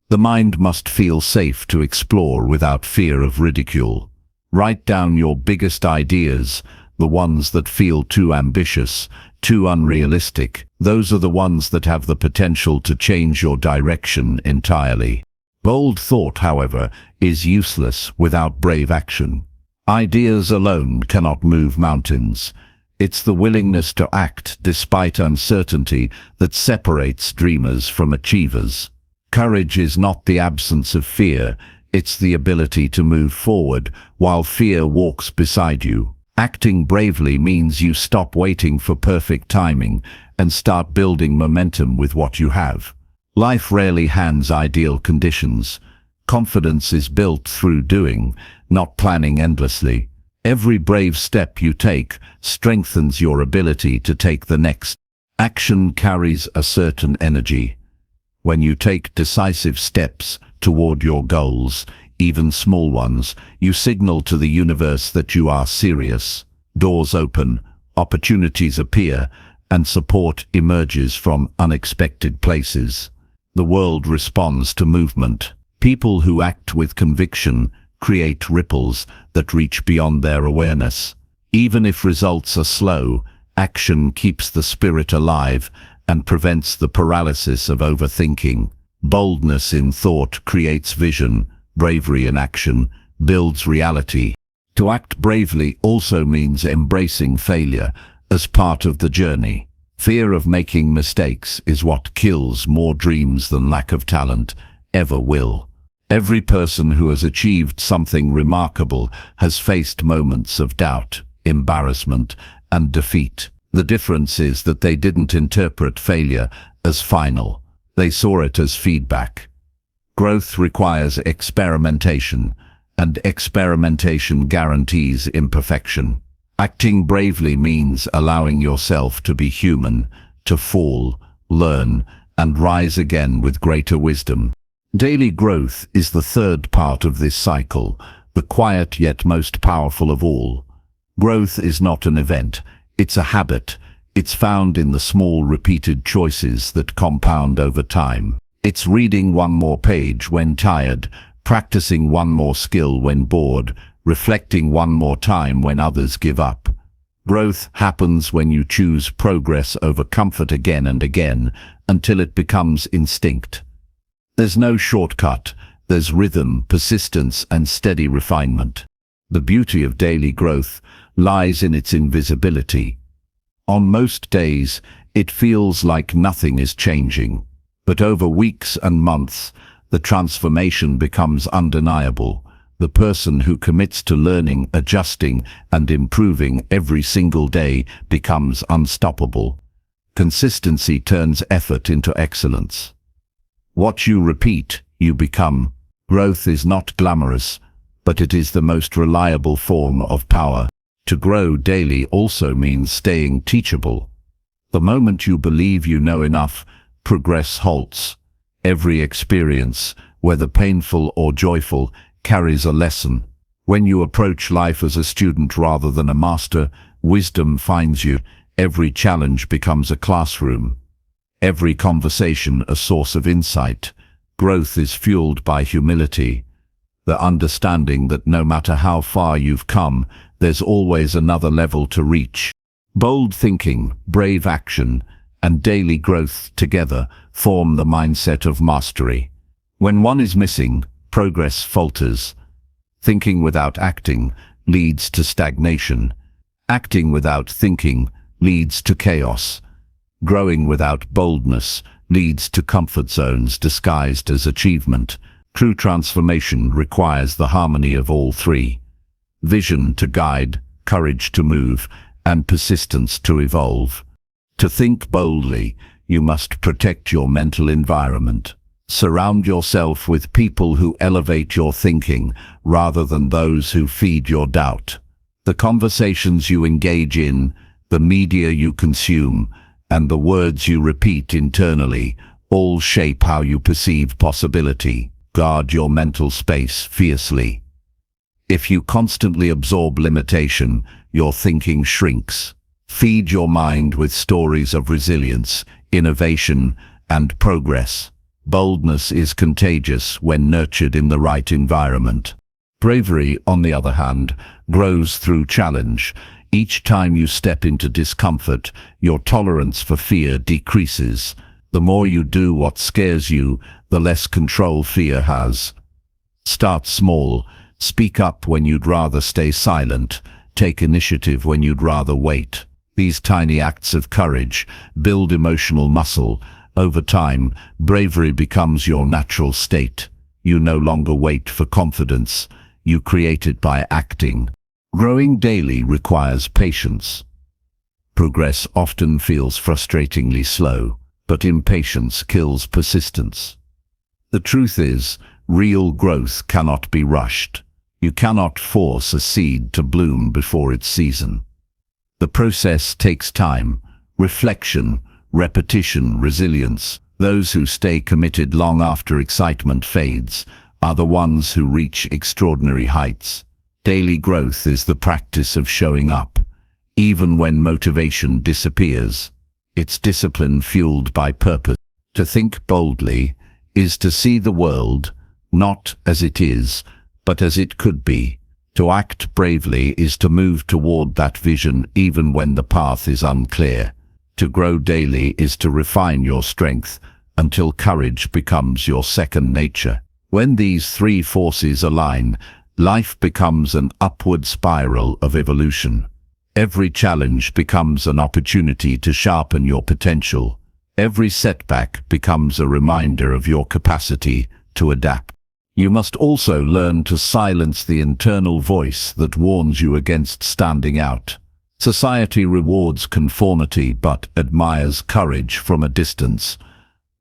The mind must feel safe to explore without fear of ridicule. Write down your biggest ideas, the ones that feel too ambitious, too unrealistic. Those are the ones that have the potential to change your direction entirely. Bold thought, however, is useless without brave action. Ideas alone cannot move mountains. It's the willingness to act despite uncertainty that separates dreamers from achievers. Courage is not the absence of fear, it's the ability to move forward while fear walks beside you. Acting bravely means you stop waiting for perfect timing and start building momentum with what you have. Life rarely hands ideal conditions. Confidence is built through doing, not planning endlessly. Every brave step you take strengthens your ability to take the next. Action carries a certain energy. When you take decisive steps toward your goals, even small ones, you signal to the universe that you are serious. Doors open, opportunities appear, and support emerges from unexpected places. The world responds to movement. People who act with conviction create ripples that reach beyond their awareness. Even if results are slow, action keeps the spirit alive and prevents the paralysis of overthinking. Boldness in thought creates vision. Bravery in action builds reality. To act bravely also means embracing failure as part of the journey. Fear of making mistakes is what kills more dreams than lack of talent ever will. Every person who has achieved something remarkable has faced moments of doubt, embarrassment, and defeat. The difference is that they didn't interpret failure as final. They saw it as feedback. Growth requires experimentation, and experimentation guarantees imperfection. Acting bravely means allowing yourself to be human, to fall, learn, and rise again with greater wisdom. Daily growth is the third part of this cycle, the quiet yet most powerful of all. Growth is not an event, it's a habit. It's found in the small repeated choices that compound over time. It's reading one more page when tired, practicing one more skill when bored, reflecting one more time when others give up. Growth happens when you choose progress over comfort again and again, until it becomes instinct. There's no shortcut, there's rhythm, persistence, and steady refinement. The beauty of daily growth lies in its invisibility. On most days, it feels like nothing is changing, but over weeks and months, the transformation becomes undeniable. The person who commits to learning, adjusting, and improving every single day becomes unstoppable. Consistency turns effort into excellence. What you repeat, you become. Growth is not glamorous, but it is the most reliable form of power. To grow daily also means staying teachable. The moment you believe you know enough, progress halts. Every experience, whether painful or joyful, carries a lesson. When you approach life as a student rather than a master, wisdom finds you. Every challenge becomes a classroom. Every conversation a source of insight. Growth is fueled by humility, the understanding that no matter how far you've come, there's always another level to reach. Bold thinking, brave action, and daily growth together form the mindset of mastery. When one is missing, progress falters. Thinking without acting leads to stagnation. Acting without thinking leads to chaos. Growing without boldness leads to comfort zones disguised as achievement. True transformation requires the harmony of all three. Vision to guide, courage to move, and persistence to evolve. To think boldly, you must protect your mental environment. Surround yourself with people who elevate your thinking rather than those who feed your doubt. The conversations you engage in, the media you consume, and the words you repeat internally all shape how you perceive possibility. Guard your mental space fiercely. If you constantly absorb limitation, your thinking shrinks. Feed your mind with stories of resilience, innovation, and progress. Boldness is contagious when nurtured in the right environment. Bravery, on the other hand, grows through challenge. Each time you step into discomfort, your tolerance for fear decreases. The more you do what scares you, the the less control fear has. Start small. Speak up when you'd rather stay silent. Take initiative when you'd rather wait. These tiny acts of courage build emotional muscle. Over time, bravery becomes your natural state. You no longer wait for confidence. You create it by acting. Growing daily requires patience. Progress often feels frustratingly slow, but impatience kills persistence. The truth is, real growth cannot be rushed. You cannot force a seed to bloom before its season. The process takes time, reflection, repetition, resilience. Those who stay committed long after excitement fades are the ones who reach extraordinary heights. Daily growth is the practice of showing up, even when motivation disappears. It's discipline fueled by purpose. To think boldly is to see the world not as it is, but as it could be. To act bravely is to move toward that vision even when the path is unclear. To grow daily is to refine your strength until courage becomes your second nature. When these three forces align, life becomes an upward spiral of evolution. Every challenge becomes an opportunity to sharpen your potential. Every setback becomes a reminder of your capacity to adapt. You must also learn to silence the internal voice that warns you against standing out. Society rewards conformity but admires courage from a distance.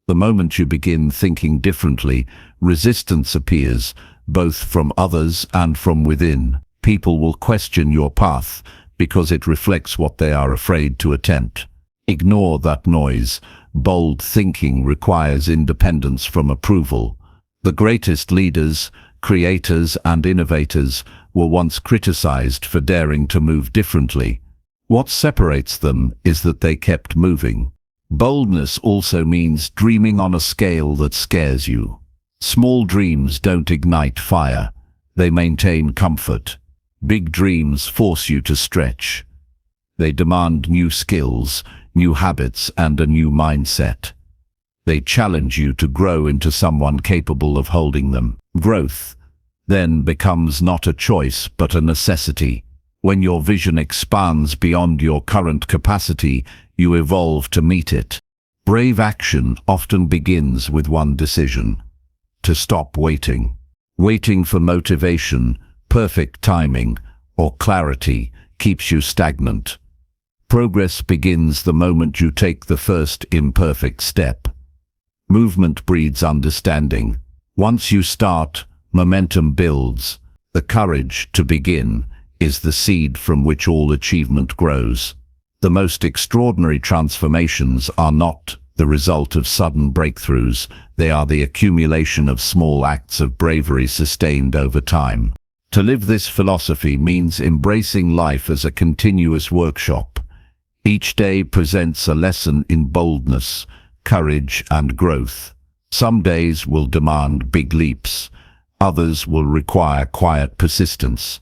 The moment you begin thinking differently, resistance appears, both from others and from within. People will question your path because it reflects what they are afraid to attempt. Ignore that noise. Bold thinking requires independence from approval. The greatest leaders, creators, and innovators were once criticized for daring to move differently. What separates them is that they kept moving. Boldness also means dreaming on a scale that scares you. Small dreams don't ignite fire. They maintain comfort. Big dreams force you to stretch. They demand new skills, new habits, and a new mindset. They challenge you to grow into someone capable of holding them. Growth then becomes not a choice but a necessity. When your vision expands beyond your current capacity, you evolve to meet it. Brave action often begins with one decision: to stop waiting. Waiting for motivation, perfect timing, or clarity keeps you stagnant. Progress begins the moment you take the first imperfect step. Movement breeds understanding. Once you start, momentum builds. The courage to begin is the seed from which all achievement grows. The most extraordinary transformations are not the result of sudden breakthroughs. They are the accumulation of small acts of bravery sustained over time. To live this philosophy means embracing life as a continuous workshop. Each day presents a lesson in boldness, courage, and growth. Some days will demand big leaps. Others will require quiet persistence.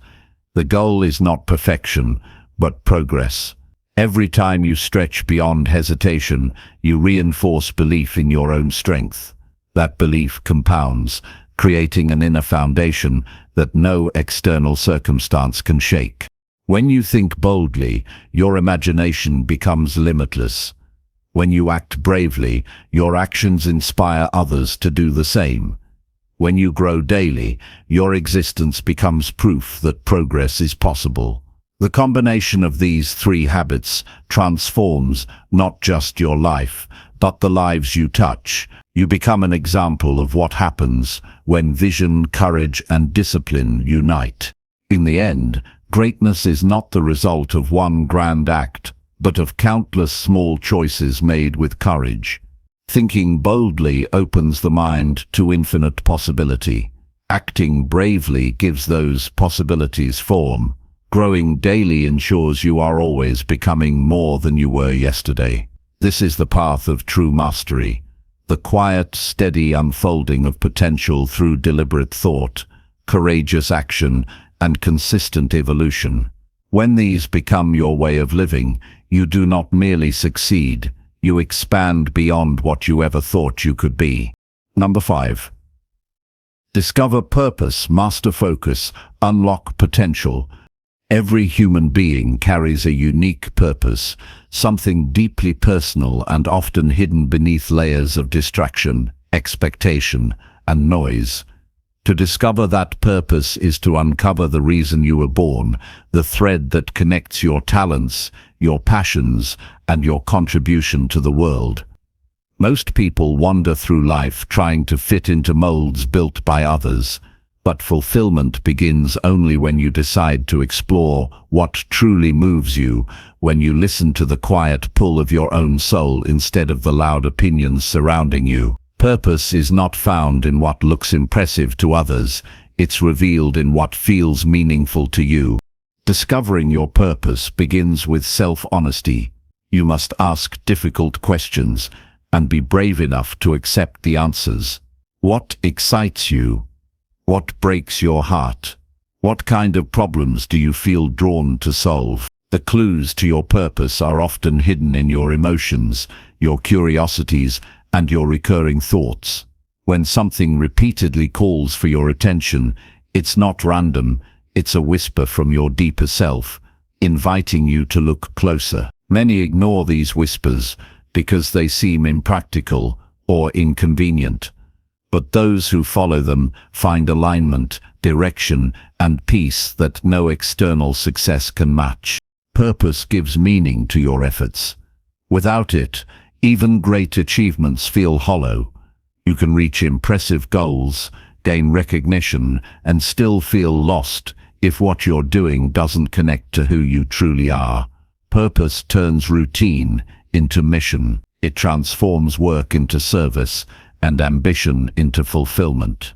The goal is not perfection, but progress. Every time you stretch beyond hesitation, you reinforce belief in your own strength. That belief compounds, creating an inner foundation that no external circumstance can shake. When you think boldly, your imagination becomes limitless. When you act bravely, your actions inspire others to do the same. When you grow daily, your existence becomes proof that progress is possible. The combination of these three habits transforms not just your life, but the lives you touch. You become an example of what happens when vision, courage, and discipline unite. In the end, greatness is not the result of one grand act, but of countless small choices made with courage. Thinking boldly opens the mind to infinite possibility. Acting bravely gives those possibilities form. Growing daily ensures you are always becoming more than you were yesterday. This is the path of true mastery, the quiet, steady unfolding of potential through deliberate thought, courageous action, and consistent evolution. When these become your way of living, you do not merely succeed, you expand beyond what you ever thought you could be. Number 5. Discover purpose, master focus, unlock potential. Every human being carries a unique purpose, something deeply personal and often hidden beneath layers of distraction, expectation, and noise. To discover that purpose is to uncover the reason you were born, the thread that connects your talents, your passions, and your contribution to the world. Most people wander through life trying to fit into molds built by others, but fulfillment begins only when you decide to explore what truly moves you, when you listen to the quiet pull of your own soul instead of the loud opinions surrounding you. Purpose is not found in what looks impressive to others, it's revealed in what feels meaningful to you. Discovering your purpose begins with self-honesty. You must ask difficult questions and be brave enough to accept the answers. What excites you? What breaks your heart? What kind of problems do you feel drawn to solve? The clues to your purpose are often hidden in your emotions, your curiosities, and your recurring thoughts. When something repeatedly calls for your attention, it's not random, it's a whisper from your deeper self, inviting you to look closer. Many ignore these whispers because they seem impractical or inconvenient. But those who follow them find alignment, direction, and peace that no external success can match. Purpose gives meaning to your efforts. Without it, even great achievements feel hollow. You can reach impressive goals, gain recognition, and still feel lost if what you're doing doesn't connect to who you truly are. Purpose turns routine into mission. It transforms work into service and ambition into fulfillment.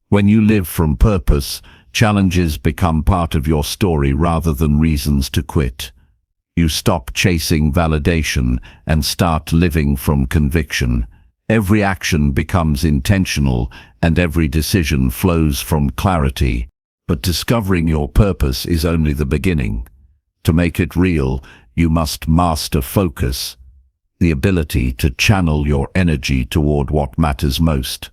When you live from purpose, challenges become part of your story rather than reasons to quit. You stop chasing validation and start living from conviction. Every action becomes intentional and every decision flows from clarity. But discovering your purpose is only the beginning. To make it real, you must master focus, the ability to channel your energy toward what matters most.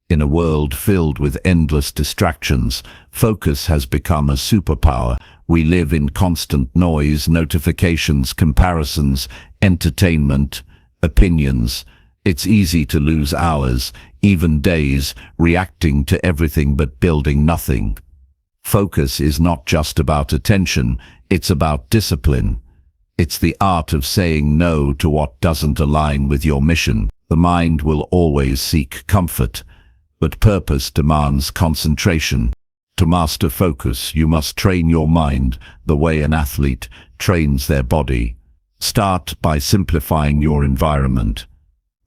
In a world filled with endless distractions, focus has become a superpower. We live in constant noise, notifications, comparisons, entertainment, opinions. It's easy to lose hours, even days, reacting to everything but building nothing. Focus is not just about attention, it's about discipline. It's the art of saying no to what doesn't align with your mission. The mind will always seek comfort, but purpose demands concentration. To master focus, you must train your mind the way an athlete trains their body. Start by simplifying your environment.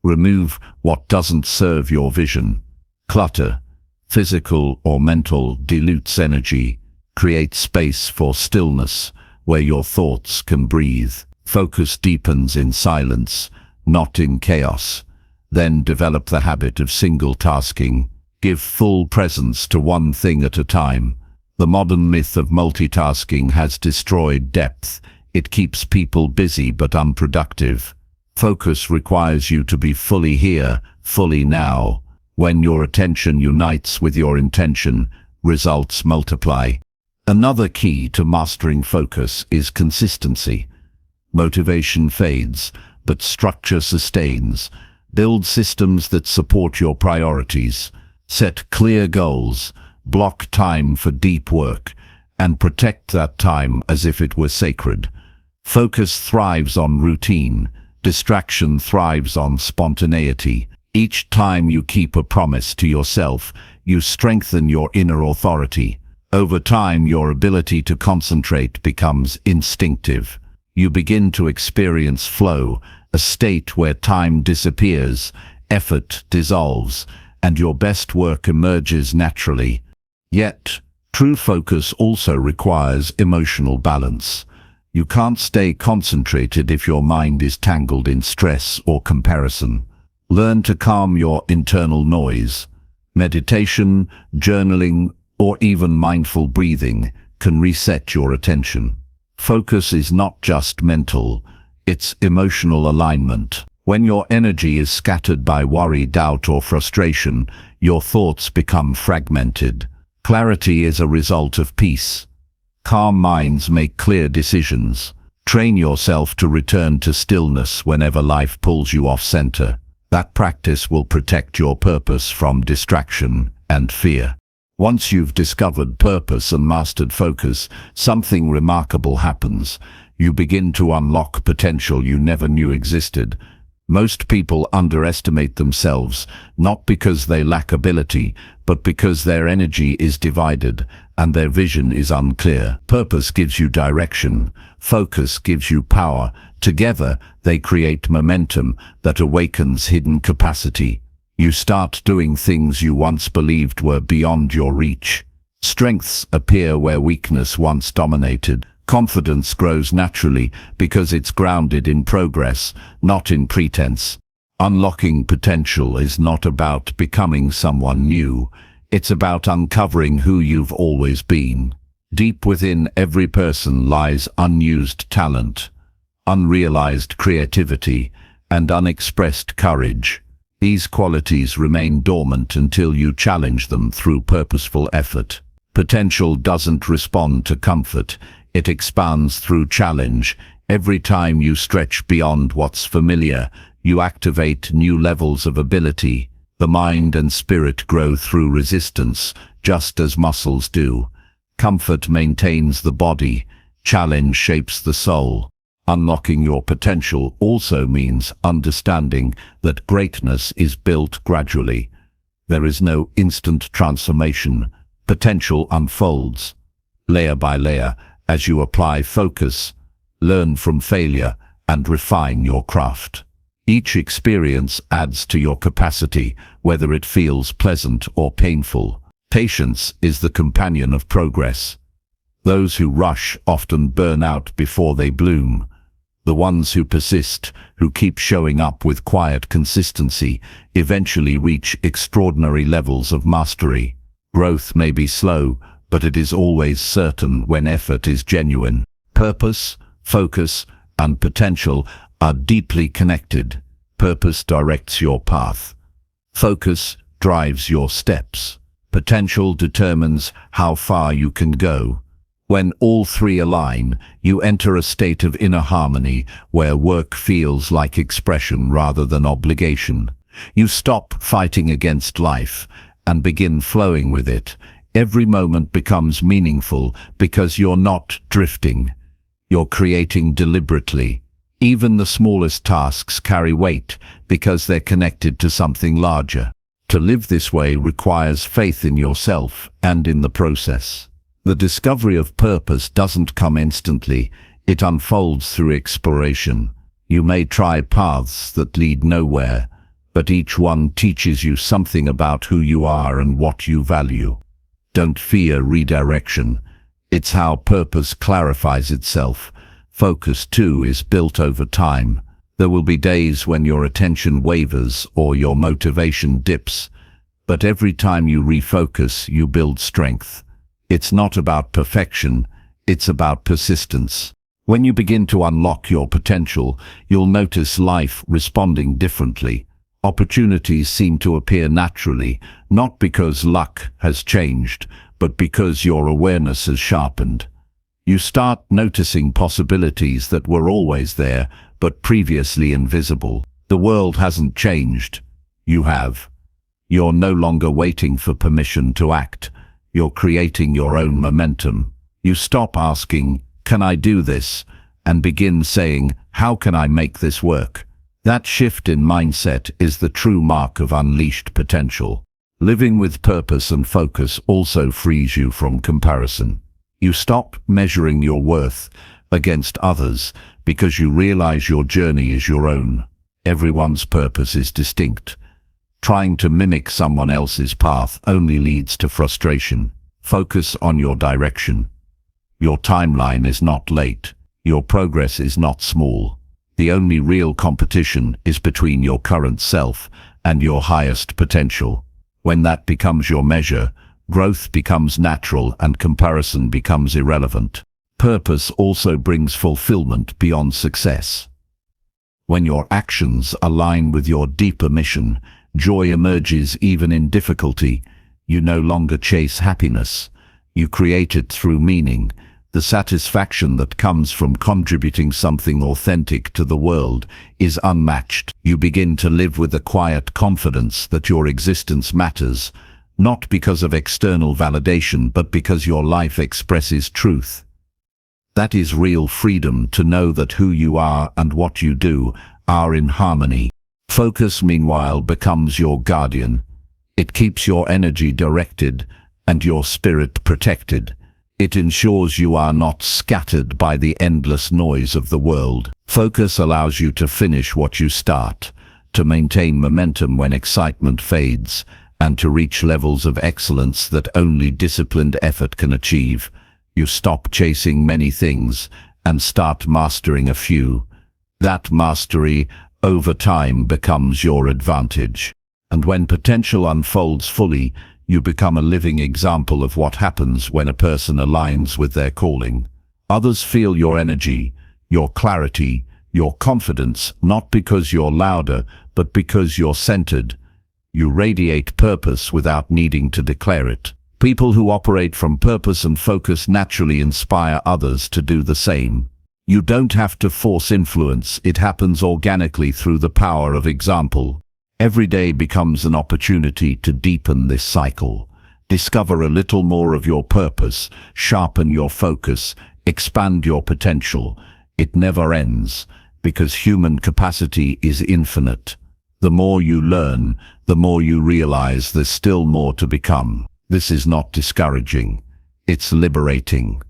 Remove what doesn't serve your vision. Clutter, physical or mental, dilutes energy. Create space for stillness, where your thoughts can breathe. Focus deepens in silence, not in chaos. Then develop the habit of single tasking. Give full presence to one thing at a time. The modern myth of multitasking has destroyed depth. It keeps people busy but unproductive. Focus requires you to be fully here, fully now. When your attention unites with your intention, results multiply. Another key to mastering focus is consistency. Motivation fades, but structure sustains. Build systems that support your priorities. Set clear goals, block time for deep work, and protect that time as if it were sacred. Focus thrives on routine. Distraction thrives on spontaneity. Each time you keep a promise to yourself, you strengthen your inner authority. Over time, your ability to concentrate becomes instinctive. You begin to experience flow, a state where time disappears, effort dissolves, and your best work emerges naturally. Yet, true focus also requires emotional balance. You can't stay concentrated if your mind is tangled in stress or comparison. Learn to calm your internal noise. Meditation, journaling, or even mindful breathing can reset your attention. Focus is not just mental, it's emotional alignment. When your energy is scattered by worry, doubt, or frustration, your thoughts become fragmented. Clarity is a result of peace. Calm minds make clear decisions. Train yourself to return to stillness whenever life pulls you off center. That practice will protect your purpose from distraction and fear. Once you've discovered purpose and mastered focus, something remarkable happens. You begin to unlock potential you never knew existed. Most people underestimate themselves, not because they lack ability, but because their energy is divided and their vision is unclear. Purpose gives you direction. Focus gives you power. Together, they create momentum that awakens hidden capacity. You start doing things you once believed were beyond your reach. Strengths appear where weakness once dominated. Confidence grows naturally because it's grounded in progress, not in pretense. Unlocking potential is not about becoming someone new. It's about uncovering who you've always been. Deep within every person lies unused talent, unrealized creativity, and unexpressed courage. These qualities remain dormant until you challenge them through purposeful effort. Potential doesn't respond to comfort. It expands through challenge. Every time you stretch beyond what's familiar, you activate new levels of ability. The mind and spirit grow through resistance, just as muscles do. Comfort maintains the body. Challenge shapes the soul. Unlocking your potential also means understanding that greatness is built gradually. There is no instant transformation. Potential unfolds, layer by layer, as you apply focus, learn from failure, and refine your craft. Each experience adds to your capacity, whether it feels pleasant or painful. Patience is the companion of progress. Those who rush often burn out before they bloom. The ones who persist, who keep showing up with quiet consistency, eventually reach extraordinary levels of mastery. Growth may be slow, but it is always certain when effort is genuine. Purpose, focus, and potential are deeply connected. Purpose directs your path. Focus drives your steps. Potential determines how far you can go. When all three align, you enter a state of inner harmony where work feels like expression rather than obligation. You stop fighting against life and begin flowing with it. Every moment becomes meaningful because you're not drifting. You're creating deliberately. Even the smallest tasks carry weight because they're connected to something larger. To live this way requires faith in yourself and in the process. The discovery of purpose doesn't come instantly. It unfolds through exploration. You may try paths that lead nowhere, but each one teaches you something about who you are and what you value. Don't fear redirection. It's how purpose clarifies itself. Focus, too, is built over time. There will be days when your attention wavers or your motivation dips, but every time you refocus, you build strength. It's not about perfection, it's about persistence. When you begin to unlock your potential, you'll notice life responding differently. Opportunities seem to appear naturally, not because luck has changed, but because your awareness has sharpened. You start noticing possibilities that were always there, but previously invisible. The world hasn't changed. You have. You're no longer waiting for permission to act. You're creating your own momentum. You stop asking, "Can I do this?" and begin saying, "How can I make this work?" That shift in mindset is the true mark of unleashed potential. Living with purpose and focus also frees you from comparison. You stop measuring your worth against others because you realize your journey is your own. Everyone's purpose is distinct. Trying to mimic someone else's path only leads to frustration. Focus on your direction. Your timeline is not late. Your progress is not small. The only real competition is between your current self and your highest potential. When that becomes your measure, growth becomes natural and comparison becomes irrelevant. Purpose also brings fulfillment beyond success. When your actions align with your deeper mission, joy emerges even in difficulty. You no longer chase happiness. You create it through meaning. The satisfaction that comes from contributing something authentic to the world is unmatched. You begin to live with a quiet confidence that your existence matters, not because of external validation, but because your life expresses truth. That is real freedom, to know that who you are and what you do are in harmony. Focus, meanwhile, becomes your guardian. It keeps your energy directed and your spirit protected. It ensures you are not scattered by the endless noise of the world. Focus allows you to finish what you start, to maintain momentum when excitement fades, and to reach levels of excellence that only disciplined effort can achieve. You stop chasing many things and start mastering a few. That mastery, over time, becomes your advantage. And when potential unfolds fully, you become a living example of what happens when a person aligns with their calling. Others feel your energy, your clarity, your confidence, not because you're louder, but because you're centered. You radiate purpose without needing to declare it. People who operate from purpose and focus naturally inspire others to do the same. You don't have to force influence, it happens organically through the power of example. Every day becomes an opportunity to deepen this cycle. Discover a little more of your purpose, sharpen your focus, expand your potential. It never ends, because human capacity is infinite. The more you learn, the more you realize there's still more to become. This is not discouraging, it's liberating.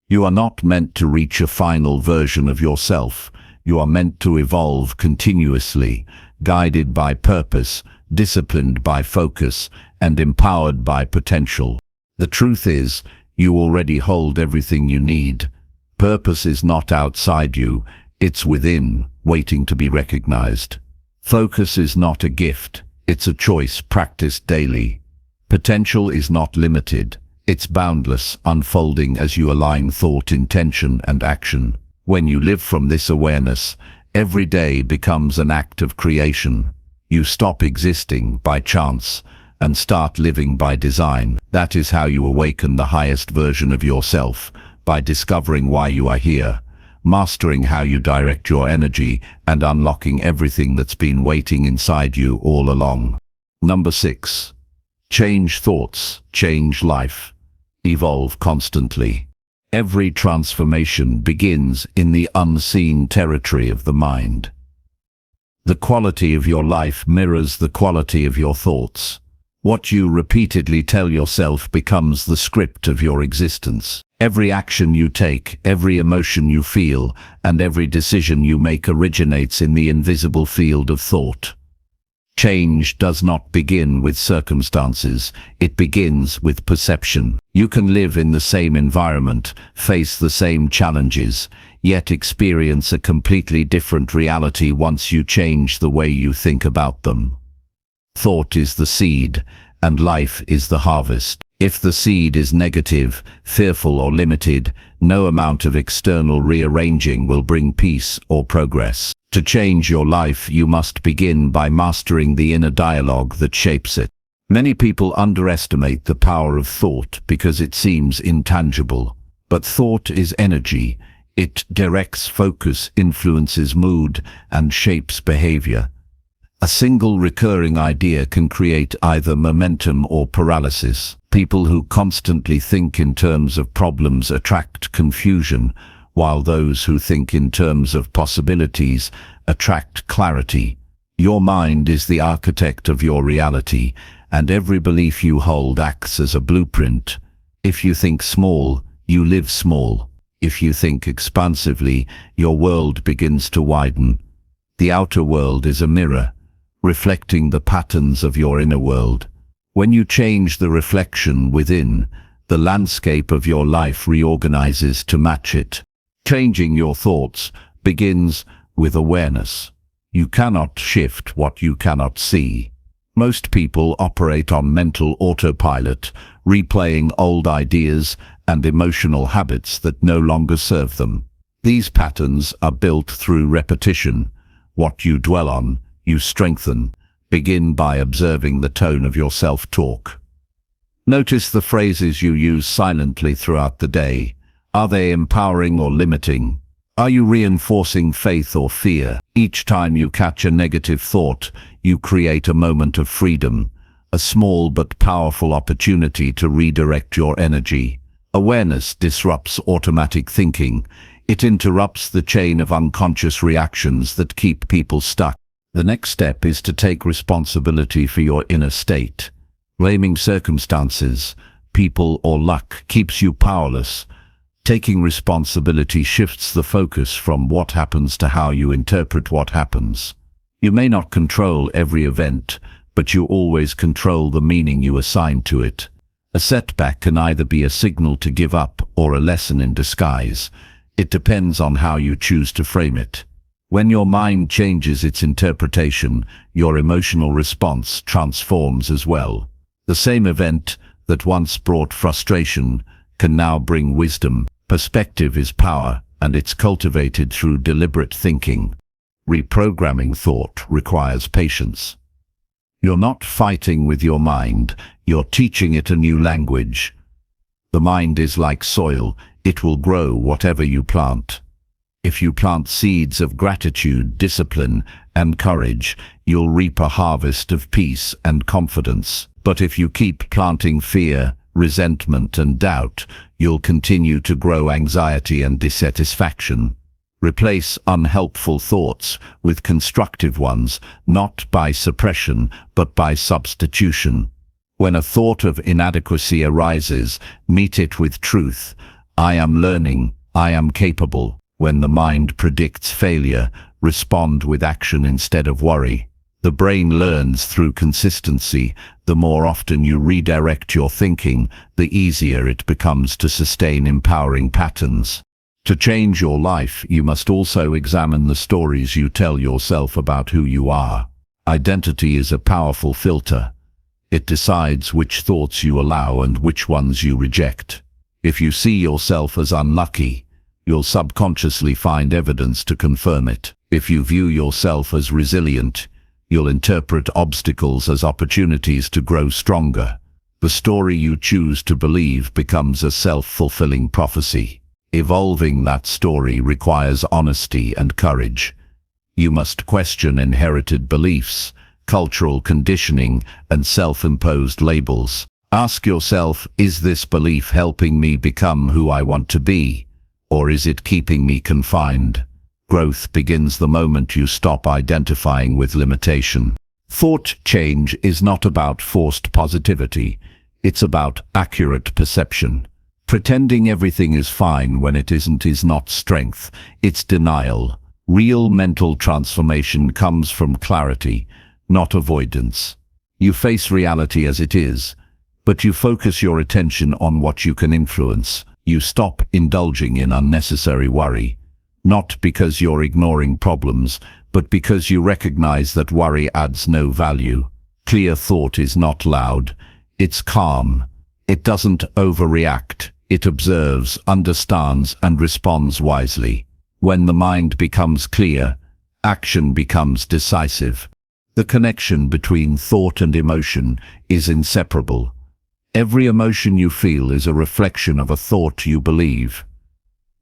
You are not meant to reach a final version of yourself. You are meant to evolve continuously, guided by purpose, disciplined by focus, and empowered by potential. The truth is, you already hold everything you need. Purpose is not outside you, it's within, waiting to be recognized. Focus is not a gift, it's a choice practiced daily. Potential is not limited, it's boundless, unfolding as you align thought, intention, and action. When you live from this awareness, every day becomes an act of creation. You stop existing by chance and start living by design. That is how you awaken the highest version of yourself, by discovering why you are here, mastering how you direct your energy, and unlocking everything that's been waiting inside you all along. Number 6. Change thoughts, change life. Evolve constantly. Every transformation begins in the unseen territory of the mind. The quality of your life mirrors the quality of your thoughts. What you repeatedly tell yourself becomes the script of your existence. Every action you take, every emotion you feel, and every decision you make originates in the invisible field of thought. Change does not begin with circumstances, it begins with perception. You can live in the same environment, face the same challenges, yet experience a completely different reality once you change the way you think about them. Thought is the seed, and life is the harvest. If the seed is negative, fearful, or limited, no amount of external rearranging will bring peace or progress. To change your life, you must begin by mastering the inner dialogue that shapes it. Many people underestimate the power of thought because it seems intangible. But thought is energy. It directs focus, influences mood, and shapes behavior. A single recurring idea can create either momentum or paralysis. People who constantly think in terms of problems attract confusion, while those who think in terms of possibilities attract clarity. Your mind is the architect of your reality, and every belief you hold acts as a blueprint. If you think small, you live small. If you think expansively, your world begins to widen. The outer world is a mirror, reflecting the patterns of your inner world. When you change the reflection within, the landscape of your life reorganizes to match it. Changing your thoughts begins with awareness. You cannot shift what you cannot see. Most people operate on mental autopilot, replaying old ideas and emotional habits that no longer serve them. These patterns are built through repetition. What you dwell on, you strengthen. Begin by observing the tone of your self-talk. Notice the phrases you use silently throughout the day. Are they empowering or limiting? Are you reinforcing faith or fear? Each time you catch a negative thought, you create a moment of freedom, a small but powerful opportunity to redirect your energy. Awareness disrupts automatic thinking. It interrupts the chain of unconscious reactions that keep people stuck. The next step is to take responsibility for your inner state. Blaming circumstances, people, or luck keeps you powerless. Taking responsibility shifts the focus from what happens to how you interpret what happens. You may not control every event, but you always control the meaning you assign to it. A setback can either be a signal to give up or a lesson in disguise. It depends on how you choose to frame it. When your mind changes its interpretation, your emotional response transforms as well. The same event that once brought frustration can now bring wisdom. Perspective is power, and it's cultivated through deliberate thinking. Reprogramming thought requires patience. You're not fighting with your mind, you're teaching it a new language. The mind is like soil, it will grow whatever you plant. If you plant seeds of gratitude, discipline, and courage, you'll reap a harvest of peace and confidence. But if you keep planting fear, resentment, and doubt, you'll continue to grow anxiety and dissatisfaction. Replace unhelpful thoughts with constructive ones, not by suppression, but by substitution. When a thought of inadequacy arises, meet it with truth. I am learning, I am capable. When the mind predicts failure, respond with action instead of worry. The brain learns through consistency. The more often you redirect your thinking, the easier it becomes to sustain empowering patterns. To change your life, you must also examine the stories you tell yourself about who you are. Identity is a powerful filter. It decides which thoughts you allow and which ones you reject. If you see yourself as unlucky, you'll subconsciously find evidence to confirm it. If you view yourself as resilient, you'll interpret obstacles as opportunities to grow stronger. The story you choose to believe becomes a self-fulfilling prophecy. Evolving that story requires honesty and courage. You must question inherited beliefs, cultural conditioning, and self-imposed labels. Ask yourself, is this belief helping me become who I want to be, or is it keeping me confined? Growth begins the moment you stop identifying with limitation. Thought change is not about forced positivity. It's about accurate perception. Pretending everything is fine when it isn't is not strength, it's denial. Real mental transformation comes from clarity, not avoidance. You face reality as it is, but you focus your attention on what you can influence. You stop indulging in unnecessary worry. Not because you're ignoring problems, but because you recognize that worry adds no value. Clear thought is not loud. It's calm. It doesn't overreact. It observes, understands, and responds wisely. When the mind becomes clear, action becomes decisive. The connection between thought and emotion is inseparable. Every emotion you feel is a reflection of a thought you believe.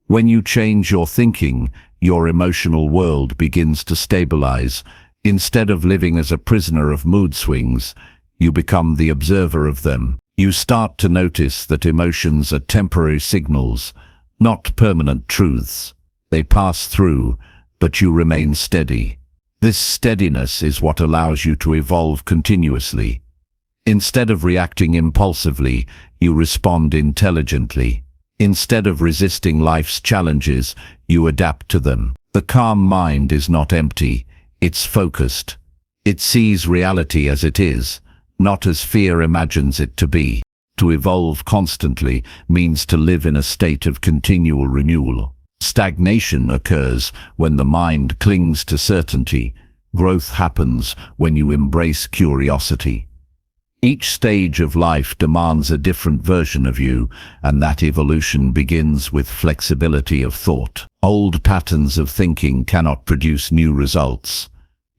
When you change your thinking, your emotional world begins to stabilize. Instead of living as a prisoner of mood swings, you become the observer of them. You start to notice that emotions are temporary signals, not permanent truths. They pass through, but you remain steady. This steadiness is what allows you to evolve continuously. Instead of reacting impulsively, you respond intelligently. Instead of resisting life's challenges, you adapt to them. The calm mind is not empty, it's focused. It sees reality as it is, not as fear imagines it to be. To evolve constantly means to live in a state of continual renewal. Stagnation occurs when the mind clings to certainty. Growth happens when you embrace curiosity. Each stage of life demands a different version of you, and that evolution begins with flexibility of thought. Old patterns of thinking cannot produce new results.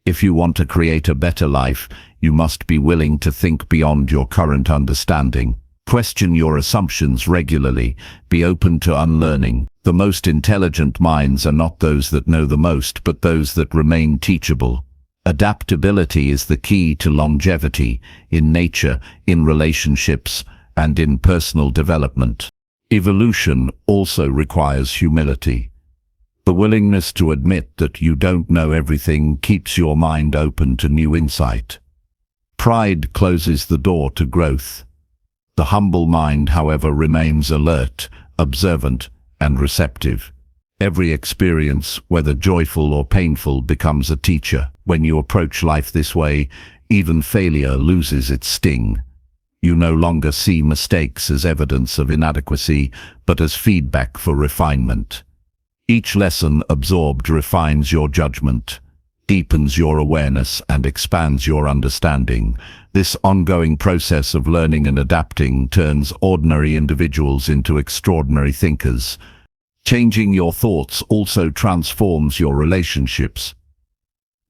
If you want to create a better life, you must be willing to think beyond your current understanding. Question your assumptions regularly. Be open to unlearning. The most intelligent minds are not those that know the most, but those that remain teachable. Adaptability is the key to longevity in nature, in relationships, and in personal development. Evolution also requires humility. The willingness to admit that you don't know everything keeps your mind open to new insight. Pride closes the door to growth. The humble mind, however, remains alert, observant, and receptive. Every experience, whether joyful or painful, becomes a teacher. When you approach life this way, even failure loses its sting. You no longer see mistakes as evidence of inadequacy, but as feedback for refinement. Each lesson absorbed refines your judgment, deepens your awareness, and expands your understanding. This ongoing process of learning and adapting turns ordinary individuals into extraordinary thinkers. Changing your thoughts also transforms your relationships.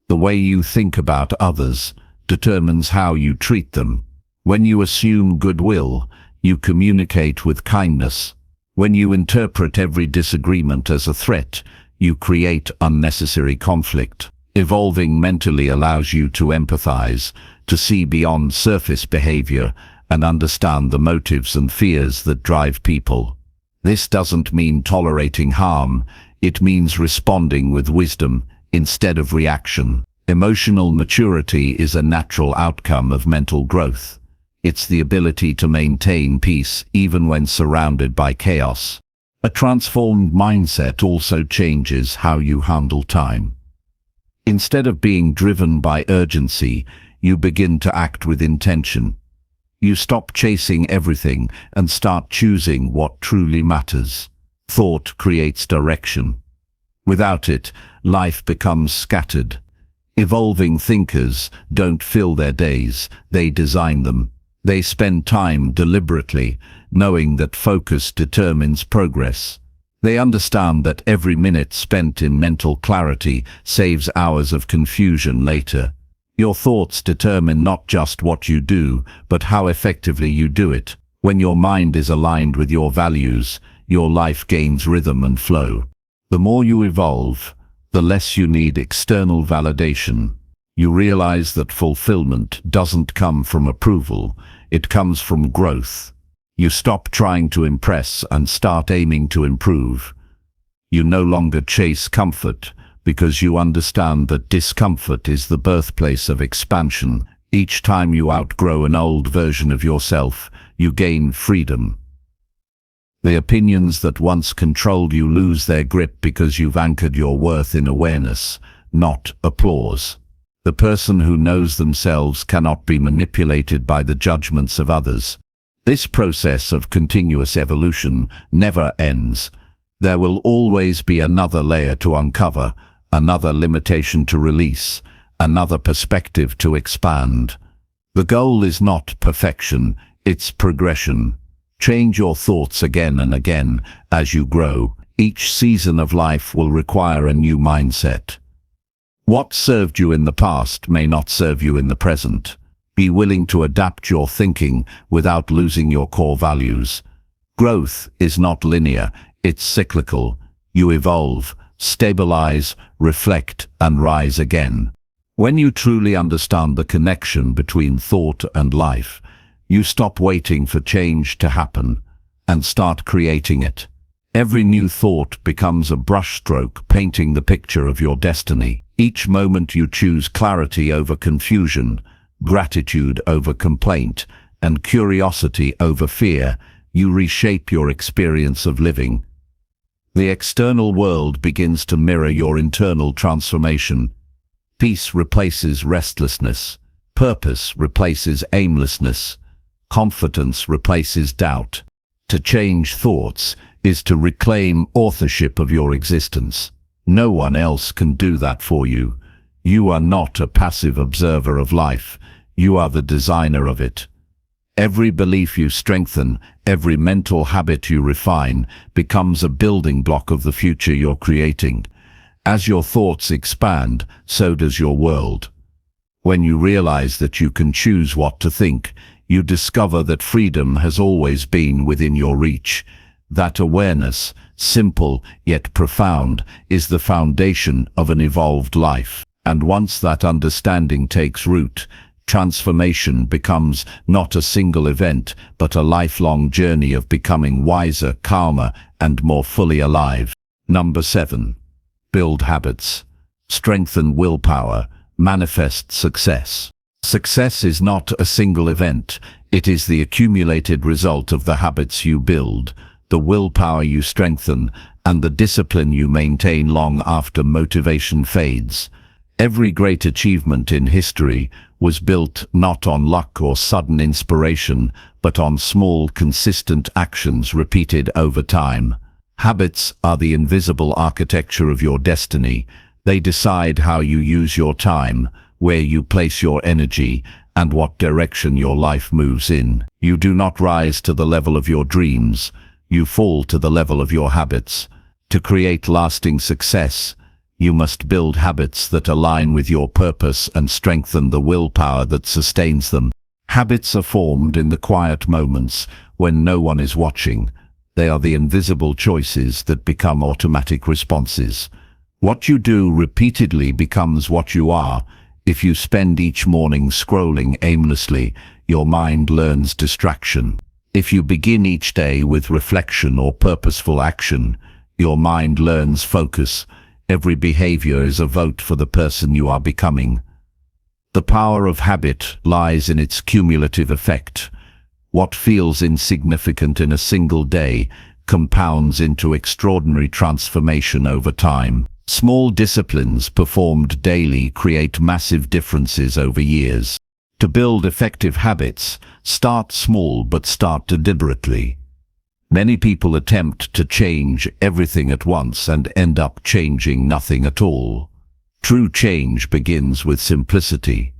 The way you think about others determines how you treat them. When you assume goodwill, you communicate with kindness. When you interpret every disagreement as a threat, you create unnecessary conflict. Evolving mentally allows you to empathize, to see beyond surface behavior, and understand the motives and fears that drive people. This doesn't mean tolerating harm, it means responding with wisdom instead of reaction. Emotional maturity is a natural outcome of mental growth. It's the ability to maintain peace even when surrounded by chaos. A transformed mindset also changes how you handle time. Instead of being driven by urgency, you begin to act with intention. You stop chasing everything and start choosing what truly matters. Thought creates direction. Without it, life becomes scattered. Evolving thinkers don't fill their days, they design them. They spend time deliberately, knowing that focus determines progress. They understand that every minute spent in mental clarity saves hours of confusion later. Your thoughts determine not just what you do, but how effectively you do it. When your mind is aligned with your values, your life gains rhythm and flow. The more you evolve, the less you need external validation. You realize that fulfillment doesn't come from approval, it comes from growth. You stop trying to impress and start aiming to improve. You no longer chase comfort, because you understand that discomfort is the birthplace of expansion. Each time you outgrow an old version of yourself, you gain freedom. The opinions that once controlled you lose their grip because you've anchored your worth in awareness, not applause. The person who knows themselves cannot be manipulated by the judgments of others. This process of continuous evolution never ends. There will always be another layer to uncover, another limitation to release, another perspective to expand. The goal is not perfection, it's progression. Change your thoughts again and again as you grow. Each season of life will require a new mindset. What served you in the past may not serve you in the present. Be willing to adapt your thinking without losing your core values. Growth is not linear, it's cyclical. You evolve, stabilize, reflect, and rise again. When you truly understand the connection between thought and life, you stop waiting for change to happen and start creating it. Every new thought becomes a brushstroke painting the picture of your destiny. Each moment you choose clarity over confusion, gratitude over complaint, and curiosity over fear, you reshape your experience of living. The external world begins to mirror your internal transformation. Peace replaces restlessness. Purpose replaces aimlessness. Confidence replaces doubt. To change thoughts is to reclaim authorship of your existence. No one else can do that for you. You are not a passive observer of life. You are the designer of it. Every belief you strengthen, every mental habit you refine, becomes a building block of the future you're creating. As your thoughts expand, so does your world. When you realize that you can choose what to think, you discover that freedom has always been within your reach. That awareness, simple yet profound, is the foundation of an evolved life. And once that understanding takes root, transformation becomes not a single event, but a lifelong journey of becoming wiser, calmer, and more fully alive. Number 7. Build habits. Strengthen willpower. Manifest success. Success is not a single event. It is the accumulated result of the habits you build, the willpower you strengthen, and the discipline you maintain long after motivation fades. Every great achievement in history was built not on luck or sudden inspiration, but on small, consistent actions repeated over time. Habits are the invisible architecture of your destiny. They decide how you use your time, where you place your energy, and what direction your life moves in. You do not rise to the level of your dreams. You fall to the level of your habits. To create lasting success, you must build habits that align with your purpose and strengthen the willpower that sustains them. Habits are formed in the quiet moments when no one is watching. They are the invisible choices that become automatic responses. What you do repeatedly becomes what you are. If you spend each morning scrolling aimlessly, your mind learns distraction. If you begin each day with reflection or purposeful action, your mind learns focus. Every behavior is a vote for the person you are becoming. The power of habit lies in its cumulative effect. What feels insignificant in a single day compounds into extraordinary transformation over time. Small disciplines performed daily create massive differences over years. To build effective habits, start small but start deliberately. Many people attempt to change everything at once and end up changing nothing at all. True change begins with simplicity.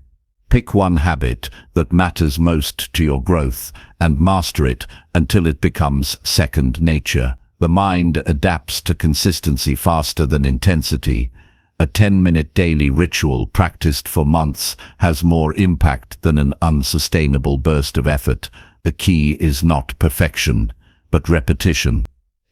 Pick one habit that matters most to your growth and master it until it becomes second nature. The mind adapts to consistency faster than intensity. A 10-minute daily ritual practiced for months has more impact than an unsustainable burst of effort. The key is not perfection, but repetition.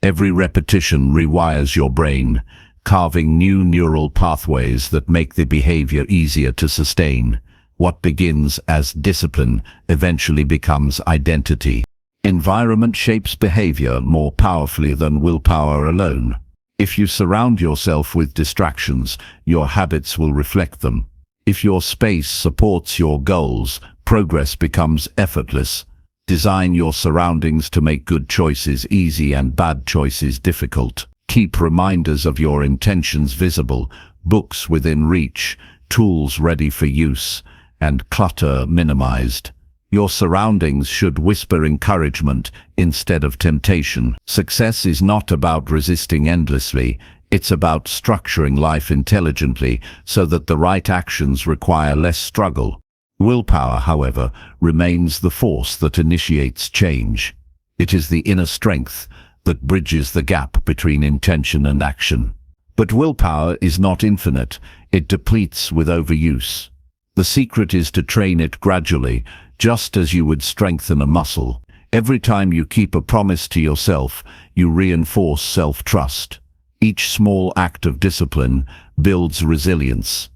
Every repetition rewires your brain, carving new neural pathways that make the behavior easier to sustain. What begins as discipline eventually becomes identity. Environment shapes behavior more powerfully than willpower alone. If you surround yourself with distractions, your habits will reflect them. If your space supports your goals, progress becomes effortless. Design your surroundings to make good choices easy and bad choices difficult. Keep reminders of your intentions visible, books within reach, tools ready for use, and clutter minimized. Your surroundings should whisper encouragement instead of temptation. Success is not about resisting endlessly. It's about structuring life intelligently so that the right actions require less struggle. Willpower, however, remains the force that initiates change. It is the inner strength that bridges the gap between intention and action. But willpower is not infinite. It depletes with overuse. The secret is to train it gradually, just as you would strengthen a muscle. Every time you keep a promise to yourself, you reinforce self-trust. Each small act of discipline builds resilience.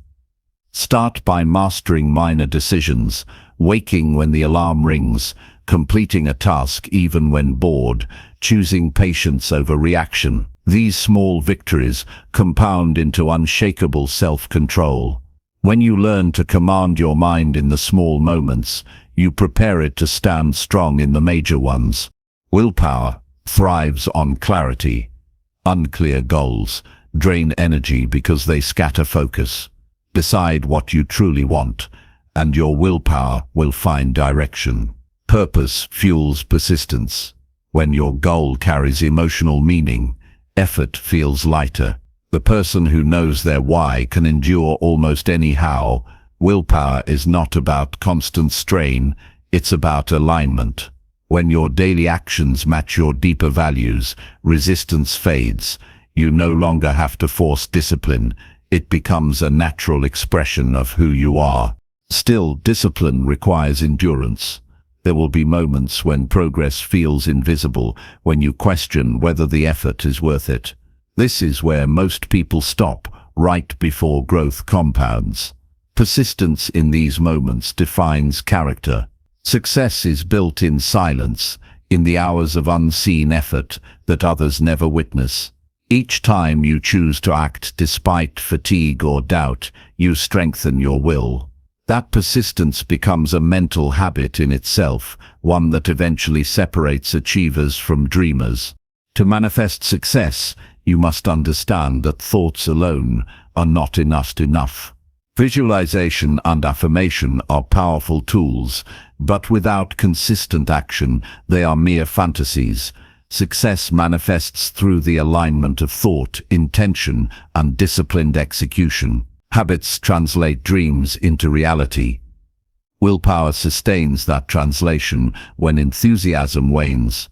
Start by mastering minor decisions, waking when the alarm rings, completing a task even when bored, choosing patience over reaction. These small victories compound into unshakable self-control. When you learn to command your mind in the small moments, you prepare it to stand strong in the major ones. Willpower thrives on clarity. Unclear goals drain energy because they scatter focus. Decide what you truly want, and your willpower will find direction. Purpose fuels persistence. When your goal carries emotional meaning, effort feels lighter. The person who knows their why can endure almost any how. Willpower is not about constant strain, It's about alignment. When your daily actions match your deeper values, resistance fades. You no longer have to force discipline. It becomes a natural expression of who you are. Still, discipline requires endurance. There will be moments when progress feels invisible, when you question whether the effort is worth it. This is where most people stop, right before growth compounds. Persistence in these moments defines character. Success is built in silence, in the hours of unseen effort that others never witness. Each time you choose to act despite fatigue or doubt, you strengthen your will. That persistence becomes a mental habit in itself, one that eventually separates achievers from dreamers. To manifest success, you must understand that thoughts alone are not enough. Visualization and affirmation are powerful tools, but without consistent action, they are mere fantasies. Success manifests through the alignment of thought, intention, and disciplined execution. Habits translate dreams into reality. Willpower sustains that translation when enthusiasm wanes.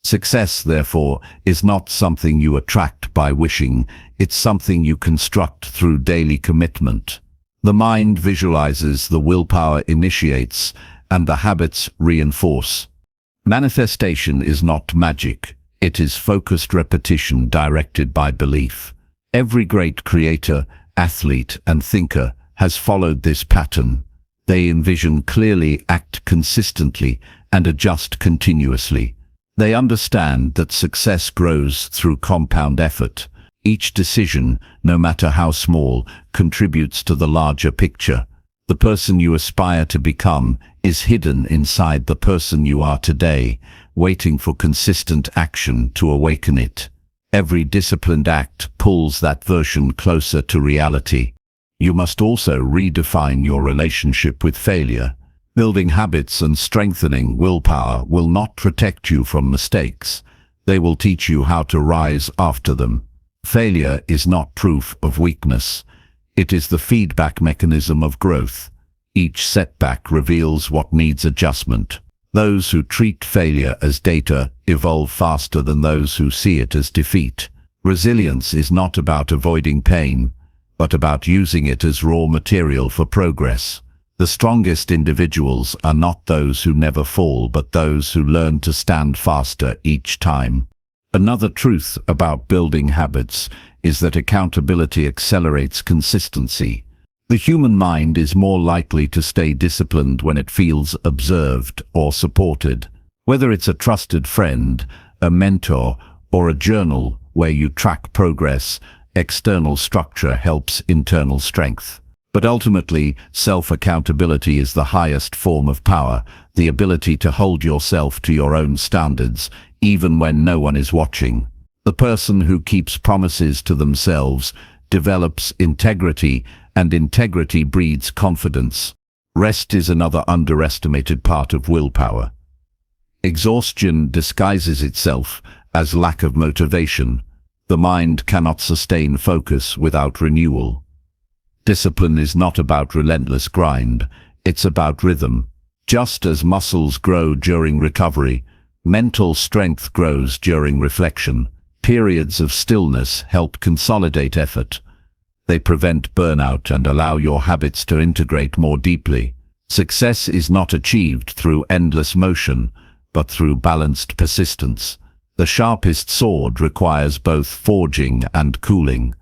Success, therefore, is not something you attract by wishing, it's something you construct through daily commitment. The mind visualizes, the willpower initiates, and the habits reinforce. Manifestation is not magic, it is focused repetition directed by belief. Every great creator, athlete, and thinker has followed this pattern. They envision clearly, act consistently, and adjust continuously. They understand that success grows through compound effort. Each decision, no matter how small, contributes to the larger picture. The person you aspire to become is hidden inside the person you are today, waiting for consistent action to awaken it. Every disciplined act pulls that version closer to reality. You must also redefine your relationship with failure. Building habits and strengthening willpower will not protect you from mistakes. They will teach you how to rise after them. Failure is not proof of weakness. It is the feedback mechanism of growth. Each setback reveals what needs adjustment. Those who treat failure as data evolve faster than those who see it as defeat. Resilience is not about avoiding pain, but about using it as raw material for progress. The strongest individuals are not those who never fall, but those who learn to stand faster each time. Another truth about building habits is that accountability accelerates consistency. The human mind is more likely to stay disciplined when it feels observed or supported. Whether it's a trusted friend, a mentor, or a journal where you track progress, external structure helps internal strength. But ultimately, self-accountability is the highest form of power, the ability to hold yourself to your own standards, even when no one is watching. The person who keeps promises to themselves develops integrity, and integrity breeds confidence. Rest is another underestimated part of willpower. Exhaustion disguises itself as lack of motivation. The mind cannot sustain focus without renewal. Discipline is not about relentless grind, it's about rhythm. Just as muscles grow during recovery, mental strength grows during reflection. Periods of stillness help consolidate effort. They prevent burnout and allow your habits to integrate more deeply. Success is not achieved through endless motion, but through balanced persistence. The sharpest sword requires both forging and cooling.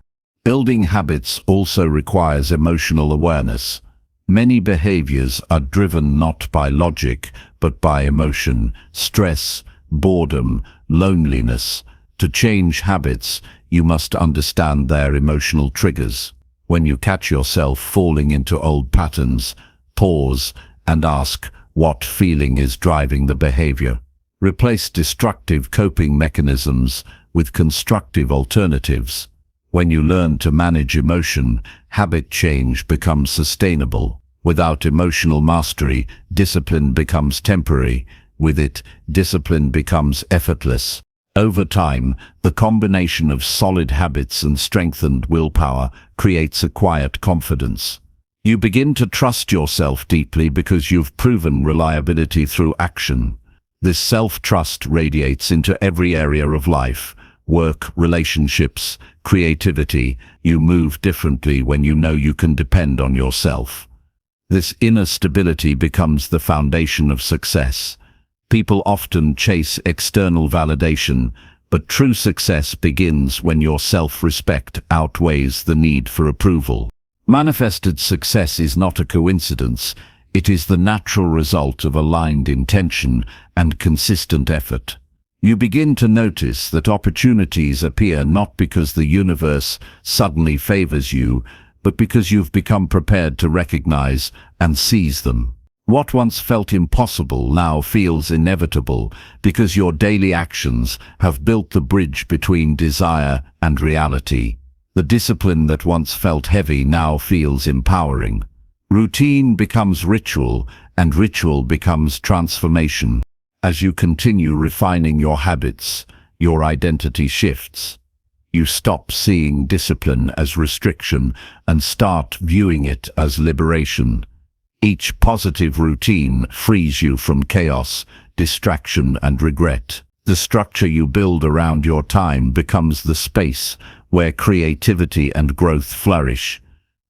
Building habits also requires emotional awareness. Many behaviors are driven not by logic, but by emotion, stress, boredom, loneliness. To change habits, you must understand their emotional triggers. When you catch yourself falling into old patterns, pause and ask what feeling is driving the behavior. Replace destructive coping mechanisms with constructive alternatives. When you learn to manage emotion, habit change becomes sustainable. Without emotional mastery, discipline becomes temporary. With it, discipline becomes effortless. Over time, the combination of solid habits and strengthened willpower creates a quiet confidence. You begin to trust yourself deeply because you've proven reliability through action. This self-trust radiates into every area of life: work, relationships, creativity. You move differently when you know you can depend on yourself. This inner stability becomes the foundation of success. People often chase external validation, but true success begins when your self-respect outweighs the need for approval. Manifested success is not a coincidence. It is the natural result of aligned intention and consistent effort. You begin to notice that opportunities appear not because the universe suddenly favors you, but because you've become prepared to recognize and seize them. What once felt impossible now feels inevitable because your daily actions have built the bridge between desire and reality. The discipline that once felt heavy now feels empowering. Routine becomes ritual, and ritual becomes transformation. As you continue refining your habits, your identity shifts. You stop seeing discipline as restriction and start viewing it as liberation. Each positive routine frees you from chaos, distraction, and regret. The structure you build around your time becomes the space where creativity and growth flourish.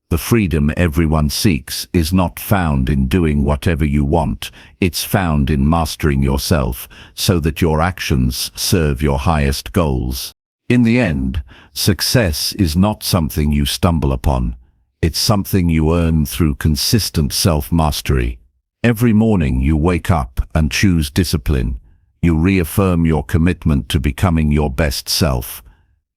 The freedom everyone seeks is not found in doing whatever you want. It's found in mastering yourself so that your actions serve your highest goals. In the end, success is not something you stumble upon. It's something you earn through consistent self-mastery. Every morning you wake up and choose discipline. You reaffirm your commitment to becoming your best self.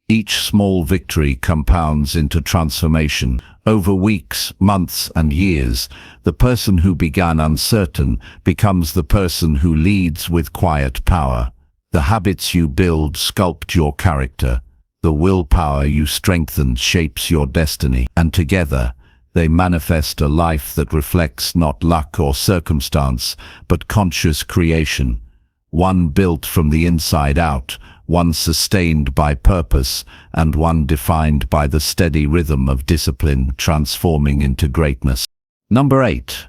Each small victory compounds into transformation. Over weeks, months, and years, the person who began uncertain becomes the person who leads with quiet power. The habits you build sculpt your character. The willpower you strengthen shapes your destiny. And together, they manifest a life that reflects not luck or circumstance, but conscious creation. One built from the inside out, one sustained by purpose, and one defined by the steady rhythm of discipline transforming into greatness. Number 8.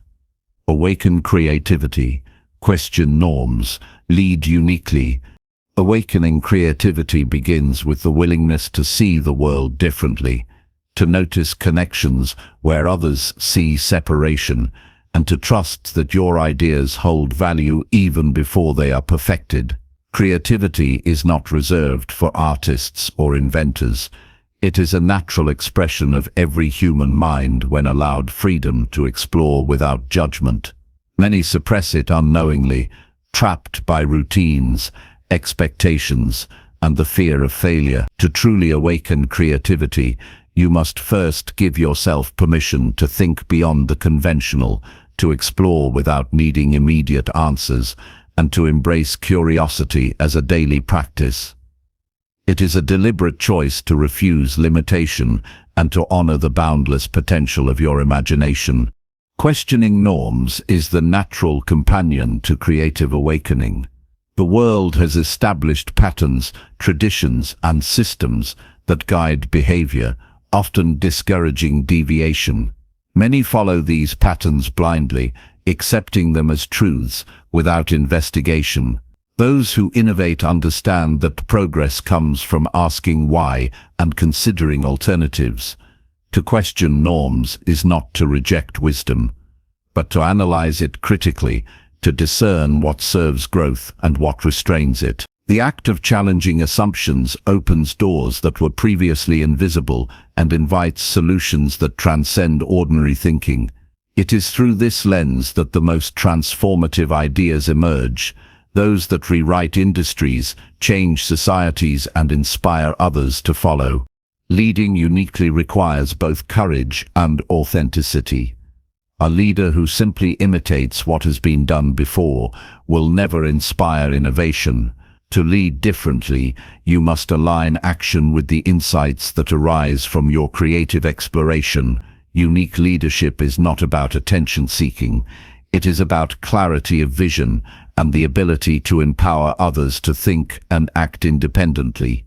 Awaken creativity. Question norms. Lead uniquely. Awakening creativity begins with the willingness to see the world differently, to notice connections where others see separation, and to trust that your ideas hold value even before they are perfected. Creativity is not reserved for artists or inventors. It is a natural expression of every human mind when allowed freedom to explore without judgment. Many suppress it unknowingly, trapped by routines, expectations, and the fear of failure. To truly awaken creativity, you must first give yourself permission to think beyond the conventional, to explore without needing immediate answers, and to embrace curiosity as a daily practice. It is a deliberate choice to refuse limitation and to honor the boundless potential of your imagination. Questioning norms is the natural companion to creative awakening. The world has established patterns, traditions, and systems that guide behavior, often discouraging deviation. Many follow these patterns blindly, accepting them as truths without investigation. Those who innovate understand that progress comes from asking why and considering alternatives. To question norms is not to reject wisdom, but to analyze it critically, to discern what serves growth and what restrains it. The act of challenging assumptions opens doors that were previously invisible and invites solutions that transcend ordinary thinking. It is through this lens that the most transformative ideas emerge, those that rewrite industries, change societies, and inspire others to follow. Leading uniquely requires both courage and authenticity. A leader who simply imitates what has been done before will never inspire innovation. To lead differently, you must align action with the insights that arise from your creative exploration. Unique leadership is not about attention-seeking. It is about clarity of vision and the ability to empower others to think and act independently.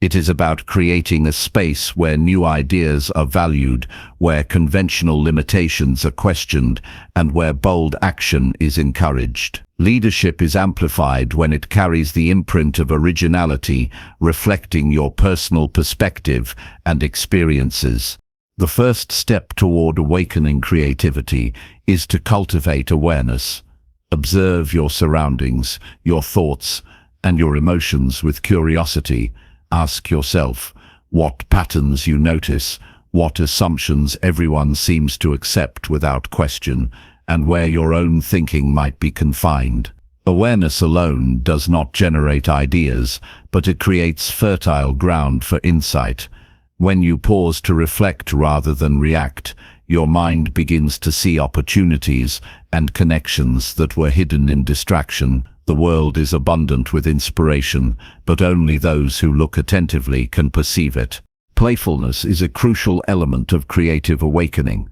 It is about creating a space where new ideas are valued, where conventional limitations are questioned, and where bold action is encouraged. Leadership is amplified when it carries the imprint of originality, reflecting your personal perspective and experiences. The first step toward awakening creativity is to cultivate awareness. Observe your surroundings, your thoughts, and your emotions with curiosity. Ask yourself what patterns you notice, what assumptions everyone seems to accept without question, and where your own thinking might be confined. Awareness alone does not generate ideas, but it creates fertile ground for insight. When you pause to reflect rather than react, your mind begins to see opportunities and connections that were hidden in distraction. The world is abundant with inspiration, but only those who look attentively can perceive it. Playfulness is a crucial element of creative awakening.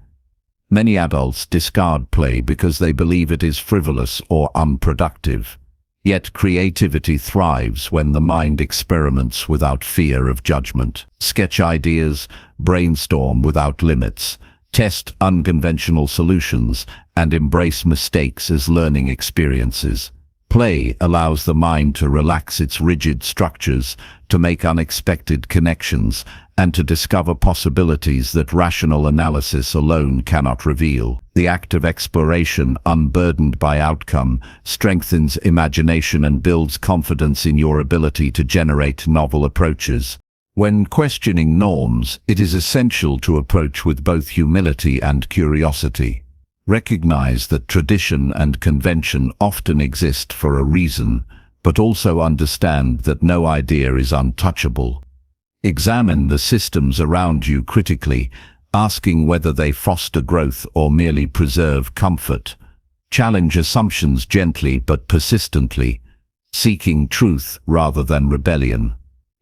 Many adults discard play because they believe it is frivolous or unproductive. Yet creativity thrives when the mind experiments without fear of judgment. Sketch ideas, brainstorm without limits, test unconventional solutions, and embrace mistakes as learning experiences. Play allows the mind to relax its rigid structures, to make unexpected connections, and to discover possibilities that rational analysis alone cannot reveal. The act of exploration, unburdened by outcome, strengthens imagination and builds confidence in your ability to generate novel approaches. When questioning norms, it is essential to approach with both humility and curiosity. Recognize that tradition and convention often exist for a reason, but also understand that no idea is untouchable. Examine the systems around you critically, asking whether they foster growth or merely preserve comfort. Challenge assumptions gently but persistently, seeking truth rather than rebellion.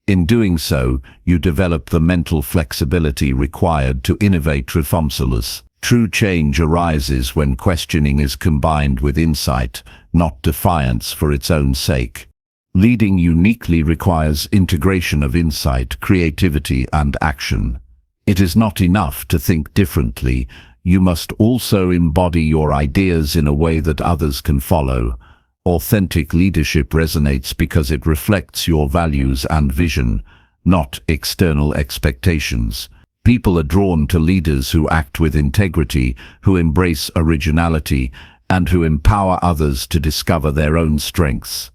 In doing so, you develop the mental flexibility required to innovate reformulous. True change arises when questioning is combined with insight, not defiance for its own sake. Leading uniquely requires integration of insight, creativity, and action. It is not enough to think differently. You must also embody your ideas in a way that others can follow. Authentic leadership resonates because it reflects your values and vision, not external expectations. People are drawn to leaders who act with integrity, who embrace originality, and who empower others to discover their own strengths.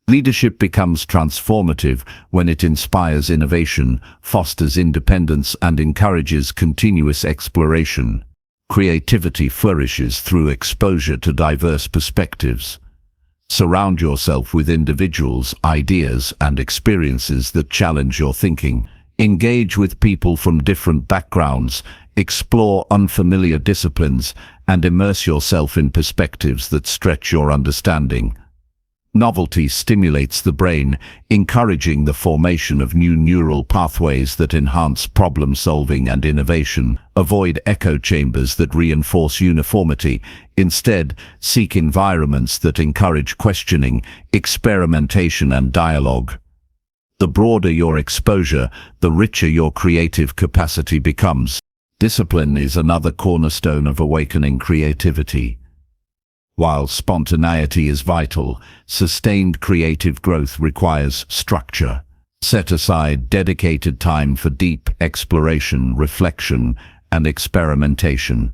Leadership becomes transformative when it inspires innovation, fosters independence, and encourages continuous exploration. Creativity flourishes through exposure to diverse perspectives. Surround yourself with individuals, ideas, and experiences that challenge your thinking. Engage with people from different backgrounds, explore unfamiliar disciplines, and immerse yourself in perspectives that stretch your understanding. Novelty stimulates the brain, encouraging the formation of new neural pathways that enhance problem-solving and innovation. Avoid echo chambers that reinforce uniformity. Instead, seek environments that encourage questioning, experimentation, and dialogue. The broader your exposure, the richer your creative capacity becomes. Discipline is another cornerstone of awakening creativity. While spontaneity is vital, sustained creative growth requires structure. Set aside dedicated time for deep exploration, reflection, and experimentation.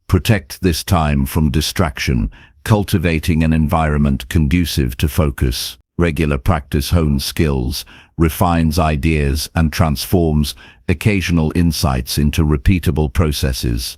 Protect this time from distraction, cultivating an environment conducive to focus. Regular practice hones skills, refines ideas, and transforms occasional insights into repeatable processes.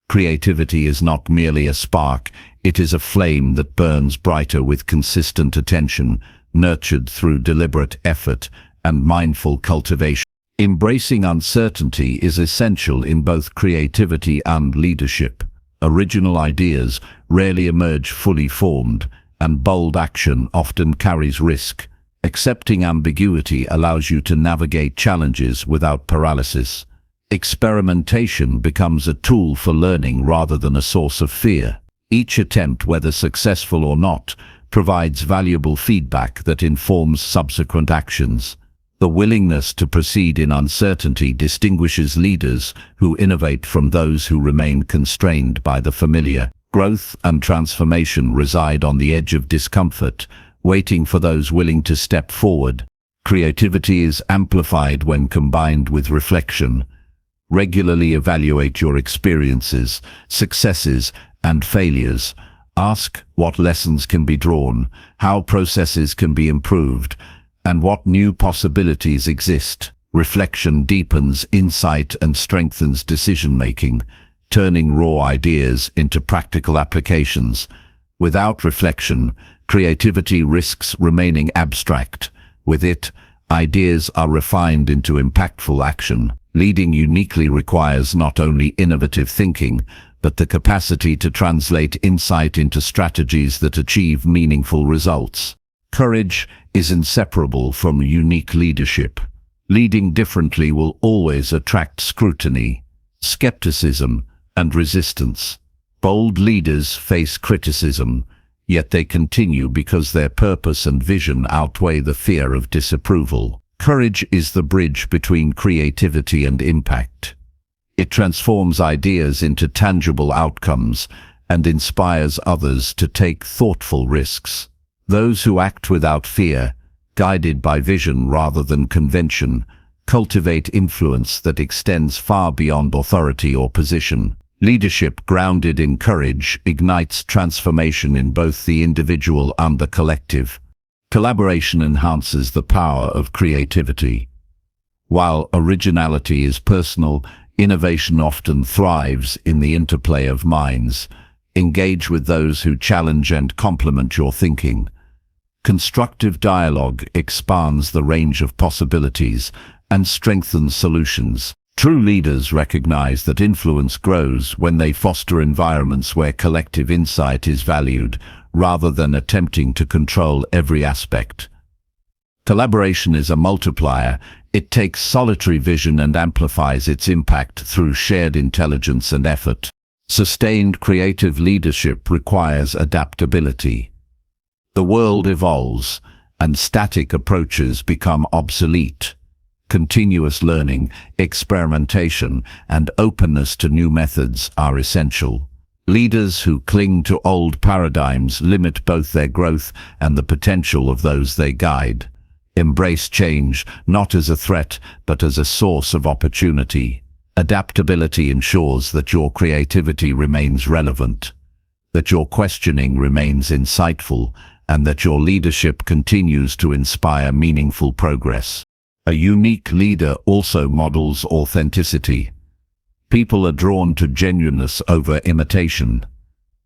Creativity is not merely a spark, it is a flame that burns brighter with consistent attention, nurtured through deliberate effort and mindful cultivation. Embracing uncertainty is essential in both creativity and leadership. Original ideas rarely emerge fully formed, and bold action often carries risk. Accepting ambiguity allows you to navigate challenges without paralysis. Experimentation becomes a tool for learning rather than a source of fear. Each attempt, whether successful or not, provides valuable feedback that informs subsequent actions. The willingness to proceed in uncertainty distinguishes leaders who innovate from those who remain constrained by the familiar. Growth and transformation reside on the edge of discomfort, waiting for those willing to step forward. Creativity is amplified when combined with reflection. Regularly evaluate your experiences, successes, and failures. Ask what lessons can be drawn, how processes can be improved, and what new possibilities exist. Reflection deepens insight and strengthens decision-making, turning raw ideas into practical applications. Without reflection, creativity risks remaining abstract. With it, ideas are refined into impactful action. Leading uniquely requires not only innovative thinking, but the capacity to translate insight into strategies that achieve meaningful results. Courage is inseparable from unique leadership. Leading differently will always attract scrutiny, skepticism, and resistance. Bold leaders face criticism, yet they continue because their purpose and vision outweigh the fear of disapproval. Courage is the bridge between creativity and impact. It transforms ideas into tangible outcomes and inspires others to take thoughtful risks. Those who act without fear, guided by vision rather than convention, cultivate influence that extends far beyond authority or position. Leadership grounded in courage ignites transformation in both the individual and the collective. Collaboration enhances the power of creativity. While originality is personal, innovation often thrives in the interplay of minds. Engage with those who challenge and complement your thinking. Constructive dialogue expands the range of possibilities and strengthens solutions. True leaders recognize that influence grows when they foster environments where collective insight is valued, rather than attempting to control every aspect. Collaboration is a multiplier. It takes solitary vision and amplifies its impact through shared intelligence and effort. Sustained creative leadership requires adaptability. The world evolves, and static approaches become obsolete. Continuous learning, experimentation, and openness to new methods are essential. Leaders who cling to old paradigms limit both their growth and the potential of those they guide. Embrace change, not as a threat, but as a source of opportunity. Adaptability ensures that your creativity remains relevant, that your questioning remains insightful, and that your leadership continues to inspire meaningful progress. A unique leader also models authenticity. People are drawn to genuineness over imitation.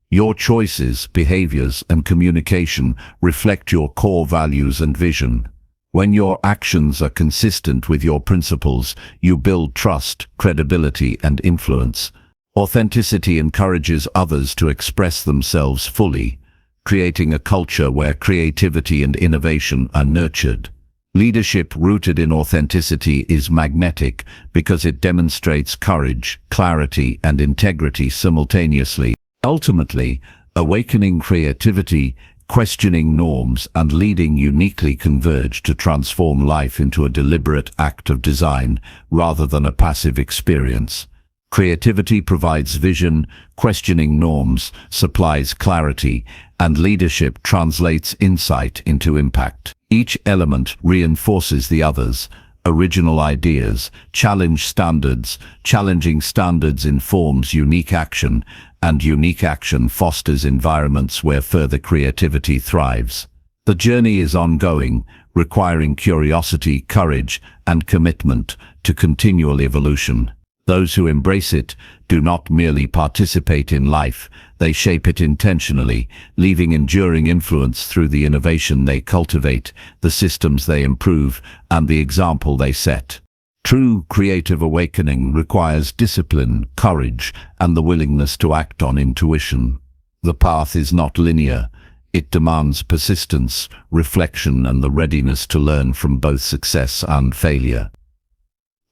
Your choices, behaviors, and communication reflect your core values and vision. When your actions are consistent with your principles, you build trust, credibility, and influence. Authenticity encourages others to express themselves fully, creating a culture where creativity and innovation are nurtured. Leadership rooted in authenticity is magnetic because it demonstrates courage, clarity, and integrity simultaneously. Ultimately, awakening creativity, questioning norms, and leading uniquely converge to transform life into a deliberate act of design rather than a passive experience. Creativity provides vision, questioning norms supplies clarity, and leadership translates insight into impact. Each element reinforces the others. Original ideas challenge standards. Challenging standards informs unique action, and unique action fosters environments where further creativity thrives. The journey is ongoing, requiring curiosity, courage, and commitment to continual evolution. Those who embrace it do not merely participate in life, they shape it intentionally, leaving enduring influence through the innovation they cultivate, the systems they improve, and the example they set. True creative awakening requires discipline, courage, and the willingness to act on intuition. The path is not linear. It demands persistence, reflection, and the readiness to learn from both success and failure.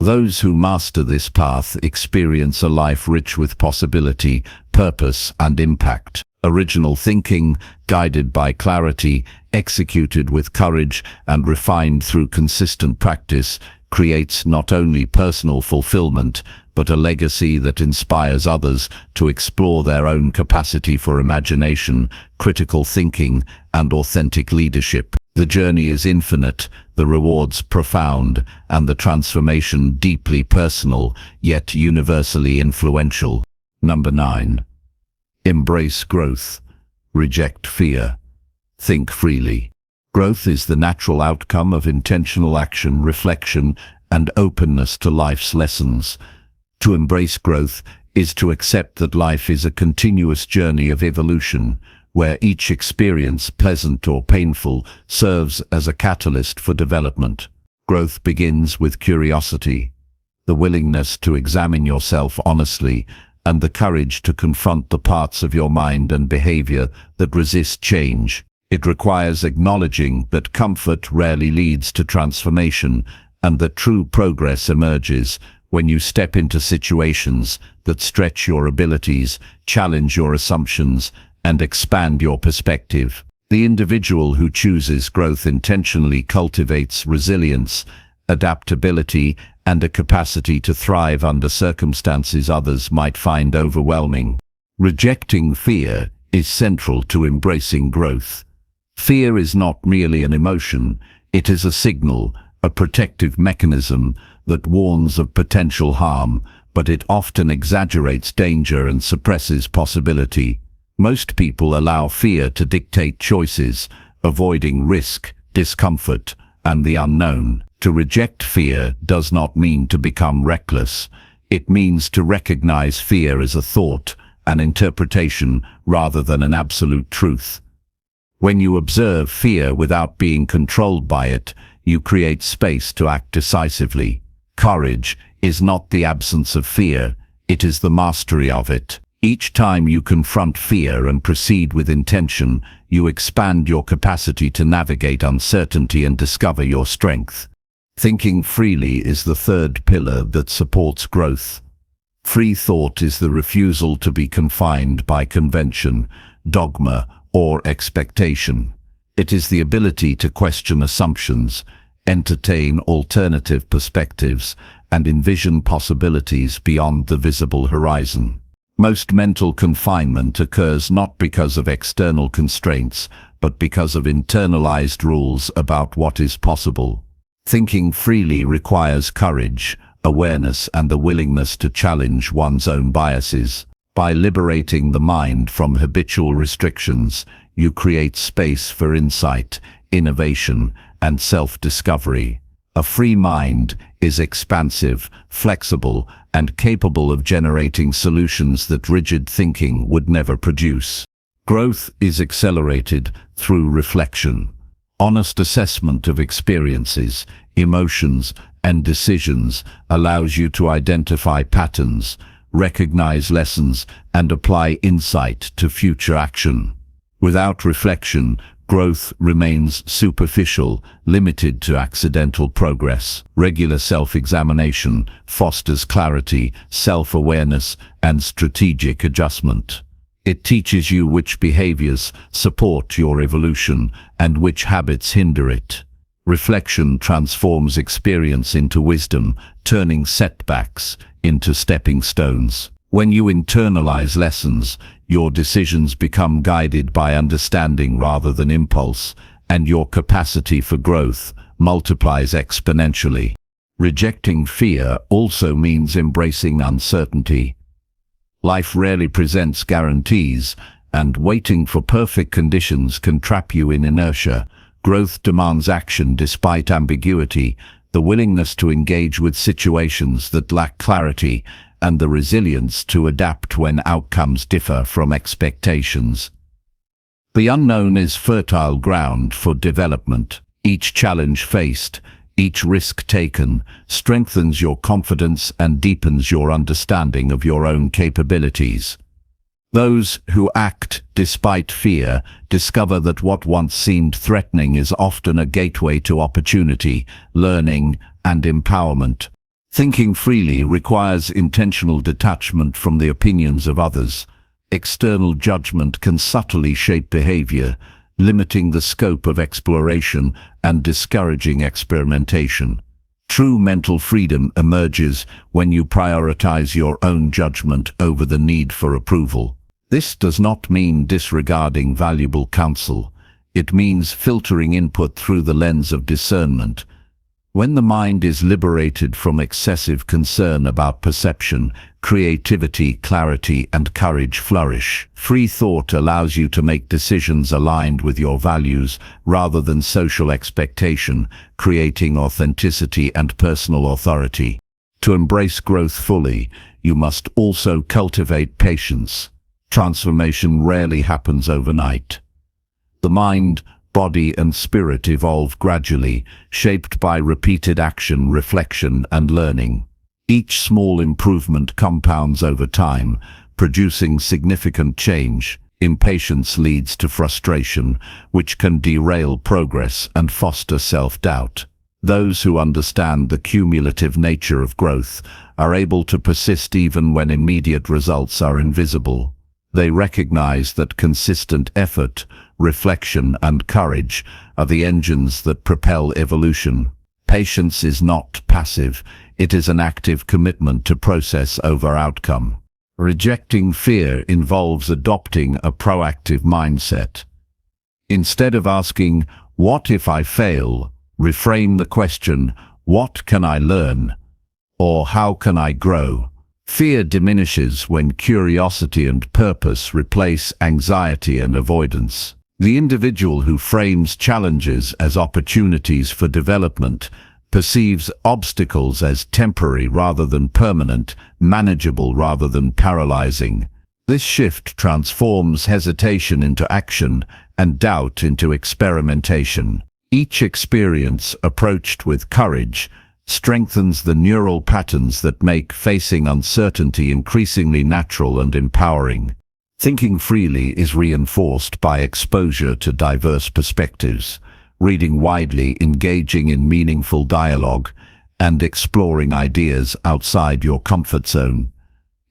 Those who master this path experience a life rich with possibility, purpose, and impact. Original thinking, guided by clarity, executed with courage, and refined through consistent practice, creates not only personal fulfillment, but a legacy that inspires others to explore their own capacity for imagination, critical thinking, and authentic leadership. The journey is infinite, the rewards profound, and the transformation deeply personal, yet universally influential. Number 9. Embrace growth. Reject fear. Think freely. Growth is the natural outcome of intentional action, reflection, and openness to life's lessons. To embrace growth is to accept that life is a continuous journey of evolution, where each experience, pleasant or painful, serves as a catalyst for development. Growth begins with curiosity, the willingness to examine yourself honestly, and the courage to confront the parts of your mind and behavior that resist change. It requires acknowledging that comfort rarely leads to transformation, and that true progress emerges when you step into situations that stretch your abilities, challenge your assumptions, and expand your perspective. The individual who chooses growth intentionally cultivates resilience, adaptability, and a capacity to thrive under circumstances others might find overwhelming. Rejecting fear is central to embracing growth. Fear is not merely an emotion, it is a signal, a protective mechanism that warns of potential harm, but it often exaggerates danger and suppresses possibility. Most people allow fear to dictate choices, avoiding risk, discomfort, and the unknown. To reject fear does not mean to become reckless. It means to recognize fear as a thought, an interpretation, rather than an absolute truth. When you observe fear without being controlled by it, you create space to act decisively. Courage is not the absence of fear, it is the mastery of it. Each time you confront fear and proceed with intention, you expand your capacity to navigate uncertainty and discover your strength. Thinking freely is the third pillar that supports growth. Free thought is the refusal to be confined by convention, dogma, or expectation. It is the ability to question assumptions, entertain alternative perspectives, and envision possibilities beyond the visible horizon. Most mental confinement occurs not because of external constraints, but because of internalized rules about what is possible. Thinking freely requires courage, awareness, and the willingness to challenge one's own biases. By liberating the mind from habitual restrictions, you create space for insight, innovation, and self-discovery. A free mind is expansive, flexible, and capable of generating solutions that rigid thinking would never produce. Growth is accelerated through reflection. Honest assessment of experiences, emotions, and decisions allows you to identify patterns, recognize lessons, and apply insight to future action. Without reflection, growth remains superficial, limited to accidental progress. Regular self-examination fosters clarity, self-awareness, and strategic adjustment. It teaches you which behaviors support your evolution and which habits hinder it. Reflection transforms experience into wisdom, turning setbacks into stepping stones. When you internalize lessons, your decisions become guided by understanding rather than impulse, and your capacity for growth multiplies exponentially. Rejecting fear also means embracing uncertainty. Life rarely presents guarantees, and waiting for perfect conditions can trap you in inertia. Growth demands action despite ambiguity, the willingness to engage with situations that lack clarity, and the resilience to adapt when outcomes differ from expectations. The unknown is fertile ground for development. Each challenge faced, each risk taken, strengthens your confidence and deepens your understanding of your own capabilities. Those who act despite fear discover that what once seemed threatening is often a gateway to opportunity, learning, and empowerment. Thinking freely requires intentional detachment from the opinions of others. External judgment can subtly shape behavior, limiting the scope of exploration and discouraging experimentation. True mental freedom emerges when you prioritize your own judgment over the need for approval. This does not mean disregarding valuable counsel. It means filtering input through the lens of discernment. When the mind is liberated from excessive concern about perception, creativity, clarity, and courage flourish. Free thought allows you to make decisions aligned with your values rather than social expectation, creating authenticity and personal authority. To embrace growth fully, you must also cultivate patience. Transformation rarely happens overnight. The mind, body, and spirit evolve gradually, shaped by repeated action, reflection, and learning. Each small improvement compounds over time, producing significant change. Impatience leads to frustration, which can derail progress and foster self-doubt. Those who understand the cumulative nature of growth are able to persist even when immediate results are invisible. They recognize that consistent effort, reflection, and courage are the engines that propel evolution. Patience is not passive, it is an active commitment to process over outcome. Rejecting fear involves adopting a proactive mindset. Instead of asking, "What if I fail?" reframe the question, "What can I learn?" or "How can I grow?" Fear diminishes when curiosity and purpose replace anxiety and avoidance. The individual who frames challenges as opportunities for development perceives obstacles as temporary rather than permanent, manageable rather than paralyzing. This shift transforms hesitation into action and doubt into experimentation. Each experience approached with courage strengthens the neural patterns that make facing uncertainty increasingly natural and empowering. Thinking freely is reinforced by exposure to diverse perspectives, reading widely, engaging in meaningful dialogue, and exploring ideas outside your comfort zone.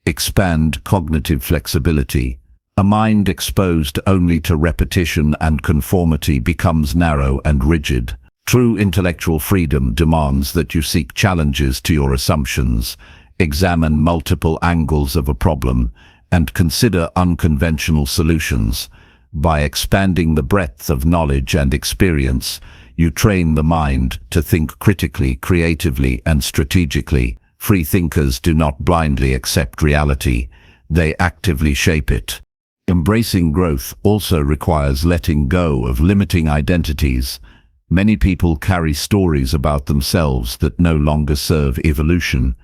Expand cognitive flexibility. A mind exposed only to repetition and conformity becomes narrow and rigid. True intellectual freedom demands that you seek challenges to your assumptions, examine multiple angles of a problem, and consider unconventional solutions. By expanding the breadth of knowledge and experience, you train the mind to think critically, creatively, and strategically. Free thinkers do not blindly accept reality, they actively shape it. Embracing growth also requires letting go of limiting identities. Many people carry stories about themselves that no longer serve evolution.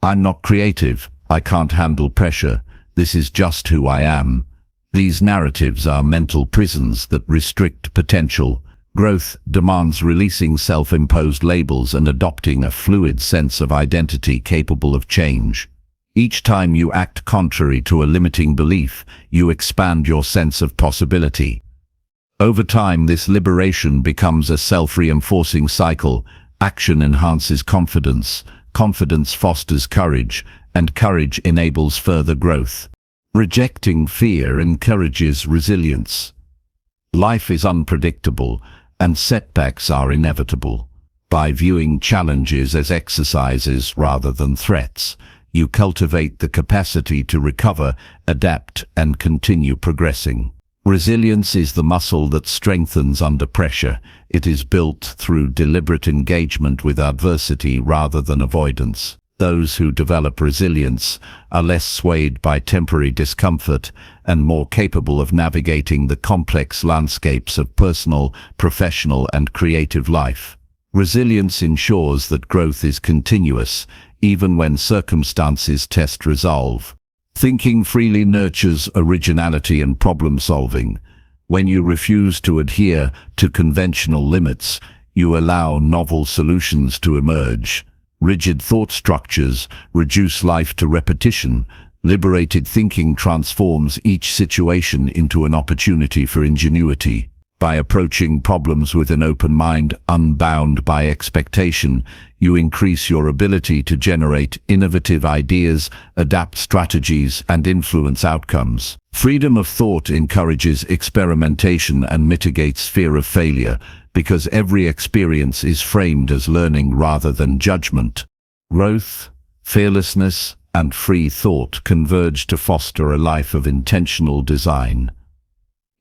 "I'm not creative, I can't handle pressure, this is just who I am." These narratives are mental prisons that restrict potential. Growth demands releasing self-imposed labels and adopting a fluid sense of identity capable of change. Each time you act contrary to a limiting belief, you expand your sense of possibility. Over time, this liberation becomes a self-reinforcing cycle. Action enhances confidence, confidence fosters courage, and courage enables further growth. Rejecting fear encourages resilience. Life is unpredictable, and setbacks are inevitable. By viewing challenges as exercises rather than threats, you cultivate the capacity to recover, adapt, and continue progressing. Resilience is the muscle that strengthens under pressure. It is built through deliberate engagement with adversity rather than avoidance. Those who develop resilience are less swayed by temporary discomfort and more capable of navigating the complex landscapes of personal, professional, and creative life. Resilience ensures that growth is continuous, even when circumstances test resolve. Thinking freely nurtures originality and problem-solving. When you refuse to adhere to conventional limits, you allow novel solutions to emerge. Rigid thought structures reduce life to repetition. Liberated thinking transforms each situation into an opportunity for ingenuity. By approaching problems with an open mind, unbound by expectation, you increase your ability to generate innovative ideas, adapt strategies, and influence outcomes. Freedom of thought encourages experimentation and mitigates fear of failure, because every experience is framed as learning rather than judgment. Growth, fearlessness, and free thought converge to foster a life of intentional design.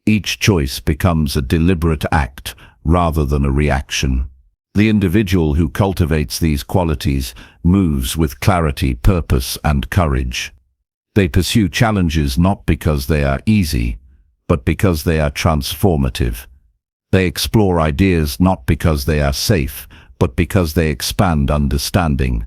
Each choice becomes a deliberate act rather than a reaction. The individual who cultivates these qualities moves with clarity, purpose, and courage. They pursue challenges not because they are easy, but because they are transformative. They explore ideas not because they are safe, but because they expand understanding.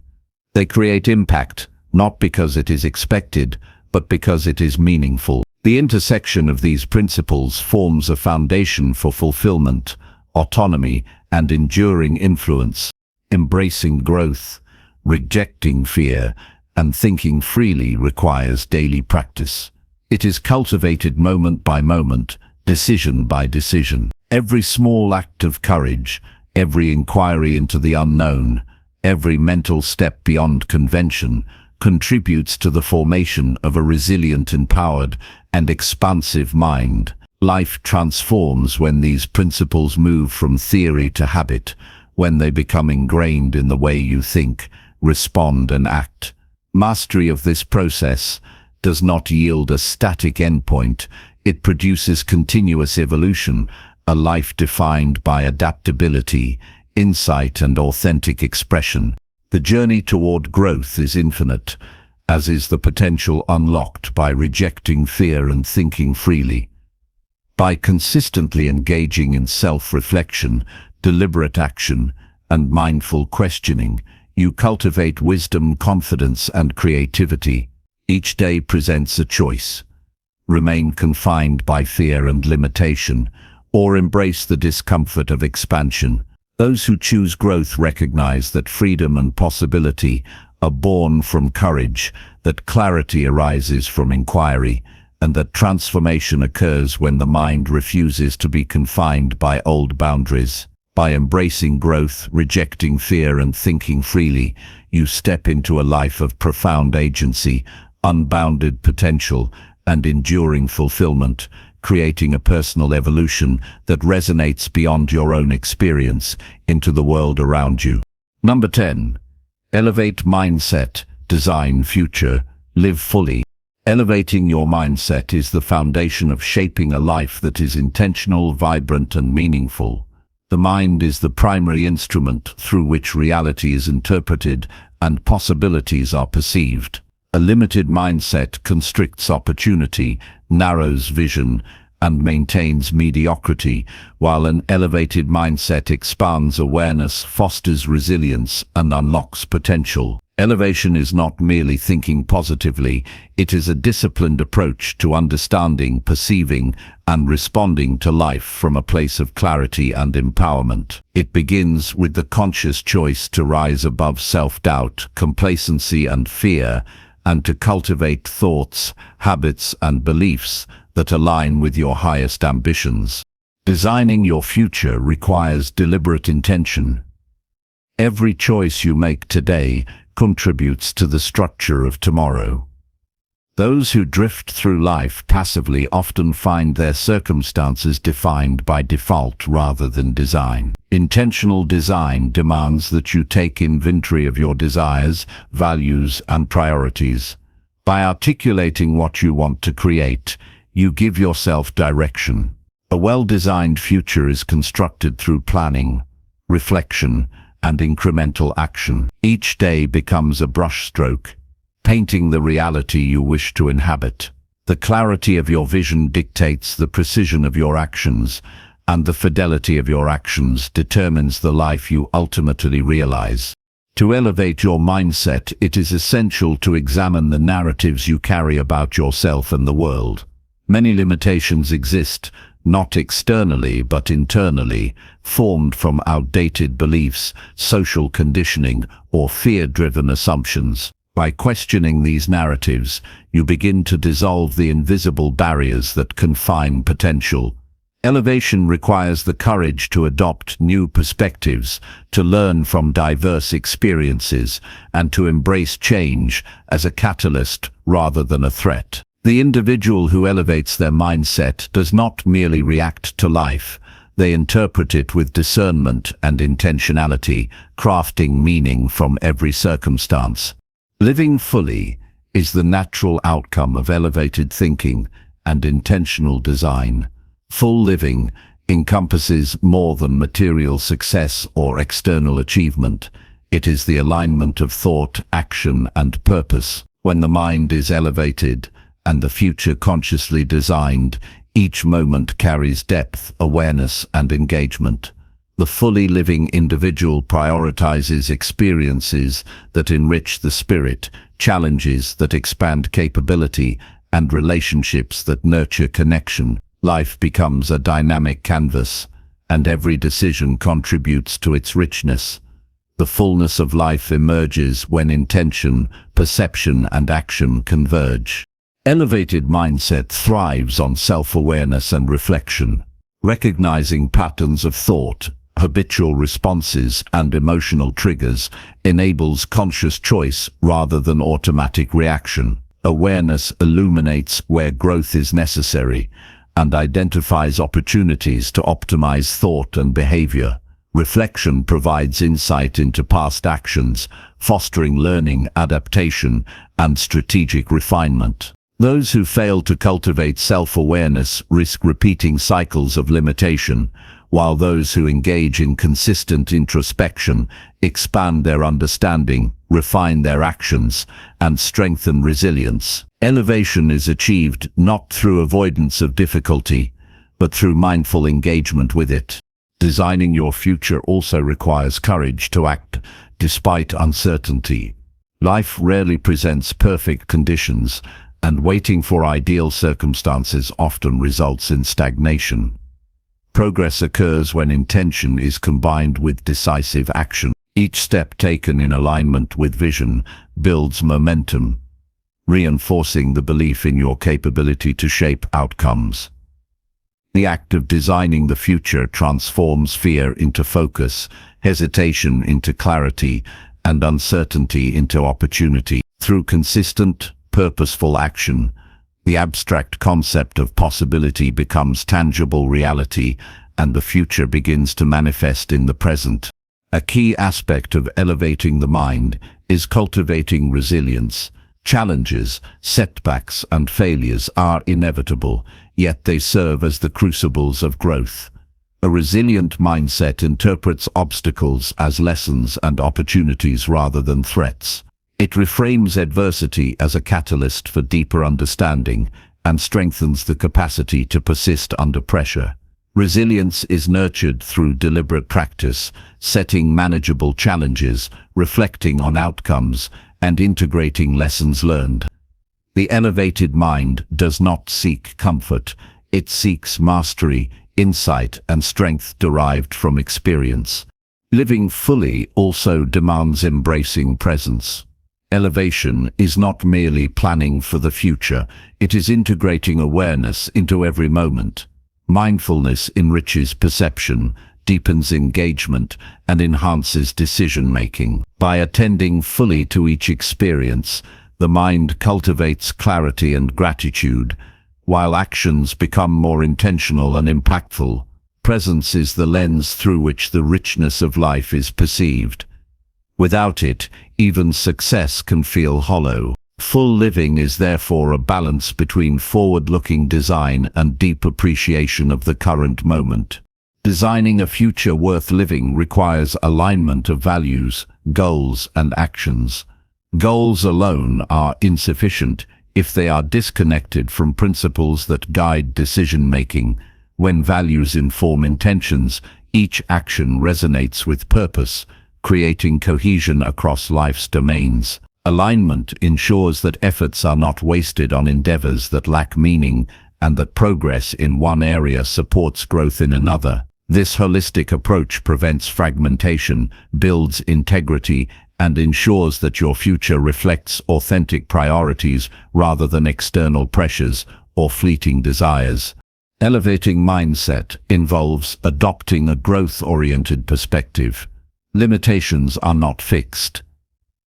They create impact not because it is expected, but because it is meaningful. The intersection of these principles forms a foundation for fulfillment, autonomy, and enduring influence. Embracing growth, rejecting fear, and thinking freely requires daily practice. It is cultivated moment by moment, decision by decision. Every small act of courage, every inquiry into the unknown, every mental step beyond convention, contributes to the formation of a resilient, empowered, and expansive mind. Life transforms when these principles move from theory to habit, when they become ingrained in the way you think, respond, and act. Mastery of this process does not yield a static endpoint. It produces continuous evolution, a life defined by adaptability, insight, and authentic expression. The journey toward growth is infinite, as is the potential unlocked by rejecting fear and thinking freely. By consistently engaging in self-reflection, deliberate action, and mindful questioning, you cultivate wisdom, confidence, and creativity. Each day presents a choice. Remain confined by fear and limitation, or embrace the discomfort of expansion. Those who choose growth recognize that freedom and possibility are born from courage, that clarity arises from inquiry, and that transformation occurs when the mind refuses to be confined by old boundaries. By embracing growth, rejecting fear, and thinking freely, you step into a life of profound agency, unbounded potential, and enduring fulfillment, creating a personal evolution that resonates beyond your own experience into the world around you. Number 10. Elevate mindset, design future, live fully. Elevating your mindset is the foundation of shaping a life that is intentional, vibrant, and meaningful. The mind is the primary instrument through which reality is interpreted and possibilities are perceived. A limited mindset constricts opportunity, narrows vision, and maintains mediocrity, while an elevated mindset expands awareness, fosters resilience, and unlocks potential. Elevation is not merely thinking positively, it is a disciplined approach to understanding, perceiving, and responding to life from a place of clarity and empowerment. It begins with the conscious choice to rise above self-doubt, complacency, and fear, and to cultivate thoughts, habits, and beliefs that align with your highest ambitions. Designing your future requires deliberate intention. Every choice you make today contributes to the structure of tomorrow. Those who drift through life passively often find their circumstances defined by default rather than design. Intentional design demands that you take inventory of your desires, values, and priorities. By articulating what you want to create, you give yourself direction. A well-designed future is constructed through planning, reflection, and incremental action. Each day becomes a brushstroke, painting the reality you wish to inhabit. The clarity of your vision dictates the precision of your actions, and the fidelity of your actions determines the life you ultimately realize. To elevate your mindset, it is essential to examine the narratives you carry about yourself and the world. Many limitations exist, not externally but internally, formed from outdated beliefs, social conditioning, or fear-driven assumptions. By questioning these narratives, you begin to dissolve the invisible barriers that confine potential. Elevation requires the courage to adopt new perspectives, to learn from diverse experiences, and to embrace change as a catalyst rather than a threat. The individual who elevates their mindset does not merely react to life. They interpret it with discernment and intentionality, crafting meaning from every circumstance. Living fully is the natural outcome of elevated thinking and intentional design. Full living encompasses more than material success or external achievement. It is the alignment of thought, action, and purpose. When the mind is elevated and the future consciously designed, each moment carries depth, awareness, and engagement. The fully living individual prioritizes experiences that enrich the spirit, challenges that expand capability, and relationships that nurture connection. Life becomes a dynamic canvas, and every decision contributes to its richness. The fullness of life emerges when intention, perception, and action converge. Elevated mindset thrives on self-awareness and reflection. Recognizing patterns of thought, habitual responses, and emotional triggers enables conscious choice rather than automatic reaction. Awareness illuminates where growth is necessary and identifies opportunities to optimize thought and behavior. Reflection provides insight into past actions, fostering learning, adaptation, and strategic refinement. Those who fail to cultivate self-awareness risk repeating cycles of limitation, while those who engage in consistent introspection expand their understanding, refine their actions, and strengthen resilience. Elevation is achieved not through avoidance of difficulty, but through mindful engagement with it. Designing your future also requires courage to act despite uncertainty. Life rarely presents perfect conditions, and waiting for ideal circumstances often results in stagnation. Progress occurs when intention is combined with decisive action. Each step taken in alignment with vision builds momentum, reinforcing the belief in your capability to shape outcomes. The act of designing the future transforms fear into focus, hesitation into clarity, and uncertainty into opportunity. Through consistent, purposeful action, the abstract concept of possibility becomes tangible reality, and the future begins to manifest in the present. A key aspect of elevating the mind is cultivating resilience. Challenges, setbacks, and failures are inevitable, yet they serve as the crucibles of growth. A resilient mindset interprets obstacles as lessons and opportunities rather than threats. It reframes adversity as a catalyst for deeper understanding and strengthens the capacity to persist under pressure. Resilience is nurtured through deliberate practice, setting manageable challenges, reflecting on outcomes, and integrating lessons learned. The elevated mind does not seek comfort. It seeks mastery, insight, and strength derived from experience. Living fully also demands embracing presence. Elevation is not merely planning for the future, it is integrating awareness into every moment. Mindfulness enriches perception, deepens engagement, and enhances decision-making. By attending fully to each experience, the mind cultivates clarity and gratitude, while actions become more intentional and impactful. Presence is the lens through which the richness of life is perceived. Without it, even success can feel hollow. Full living is therefore a balance between forward-looking design and deep appreciation of the current moment. Designing a future worth living requires alignment of values, goals, and actions. Goals alone are insufficient if they are disconnected from principles that guide decision-making. When values inform intentions, each action resonates with purpose, creating cohesion across life's domains. Alignment ensures that efforts are not wasted on endeavors that lack meaning, and that progress in one area supports growth in another. This holistic approach prevents fragmentation, builds integrity, and ensures that your future reflects authentic priorities rather than external pressures or fleeting desires. Elevating mindset involves adopting a growth-oriented perspective. Limitations are not fixed.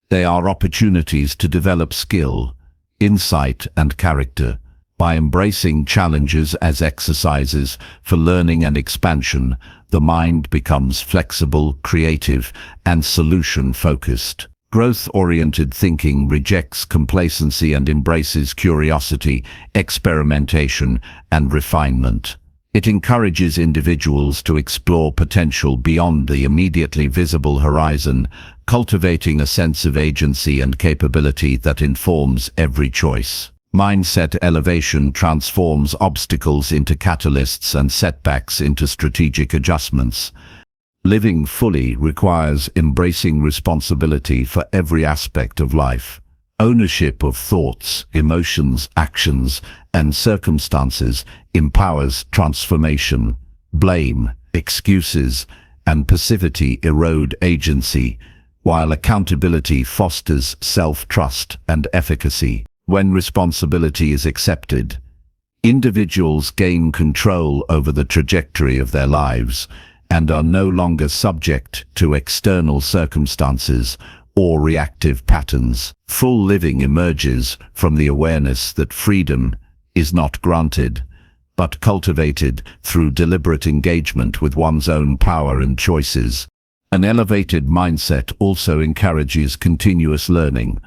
They are opportunities to develop skill, insight, and character. By embracing challenges as exercises for learning and expansion, the mind becomes flexible, creative, and solution-focused. Growth-oriented thinking rejects complacency and embraces curiosity, experimentation, and refinement. It encourages individuals to explore potential beyond the immediately visible horizon, cultivating a sense of agency and capability that informs every choice. Mindset elevation transforms obstacles into catalysts and setbacks into strategic adjustments. Living fully requires embracing responsibility for every aspect of life. Ownership of thoughts, emotions, actions, and circumstances empowers transformation. Blame, excuses, and passivity erode agency, while accountability fosters self-trust and efficacy. When responsibility is accepted, individuals gain control over the trajectory of their lives and are no longer subject to external circumstances or reactive patterns. Full living emerges from the awareness that freedom is not granted, but cultivated through deliberate engagement with one's own power and choices. An elevated mindset also encourages continuous learning.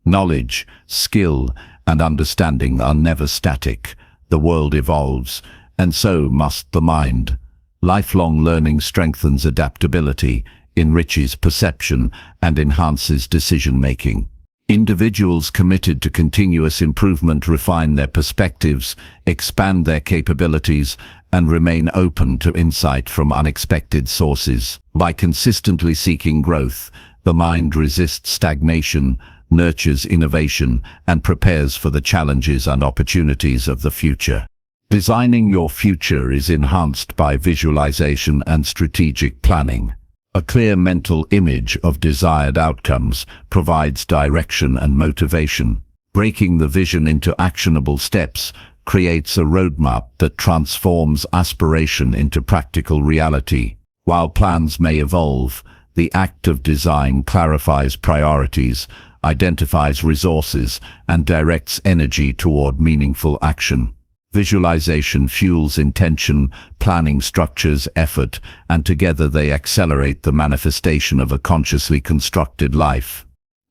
Knowledge, skill, and understanding are never static. The world evolves, and so must the mind. Lifelong learning strengthens adaptability, enriches perception, and enhances decision-making. Individuals committed to continuous improvement refine their perspectives, expand their capabilities, and remain open to insight from unexpected sources. By consistently seeking growth, the mind resists stagnation, nurtures innovation, and prepares for the challenges and opportunities of the future. Designing your future is enhanced by visualization and strategic planning. A clear mental image of desired outcomes provides direction and motivation. Breaking the vision into actionable steps creates a roadmap that transforms aspiration into practical reality. While plans may evolve, the act of design clarifies priorities, identifies resources, and directs energy toward meaningful action. Visualization fuels intention, planning structures effort, and together they accelerate the manifestation of a consciously constructed life.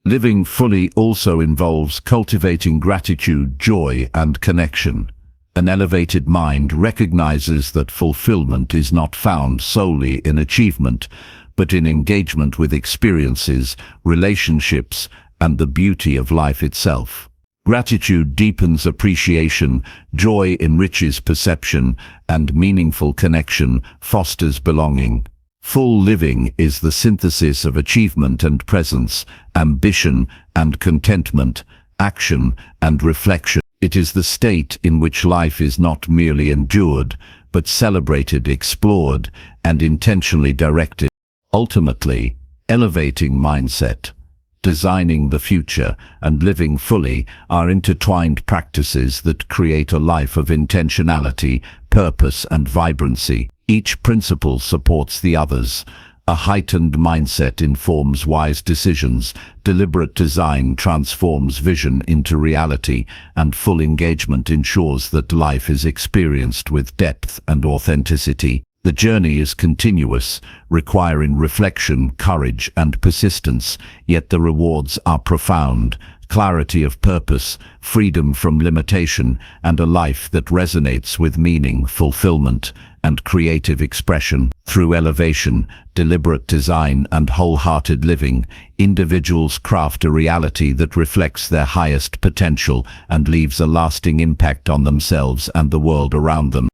Living fully also involves cultivating gratitude, joy, and connection. An elevated mind recognizes that fulfillment is not found solely in achievement, but in engagement with experiences, relationships, and the beauty of life itself. Gratitude deepens appreciation, joy enriches perception, and meaningful connection fosters belonging. Full living is the synthesis of achievement and presence, ambition and contentment, action and reflection. It is the state in which life is not merely endured, but celebrated, explored, and intentionally directed. Ultimately, elevating mindset, designing the future, and living fully are intertwined practices that create a life of intentionality, purpose, and vibrancy. Each principle supports the others. A heightened mindset informs wise decisions, deliberate design transforms vision into reality, and full engagement ensures that life is experienced with depth and authenticity. The journey is continuous, requiring reflection, courage, and persistence, yet the rewards are profound. Clarity of purpose, freedom from limitation, and a life that resonates with meaning, fulfillment, and creative expression. Through elevation, deliberate design, and wholehearted living, individuals craft a reality that reflects their highest potential and leaves a lasting impact on themselves and the world around them.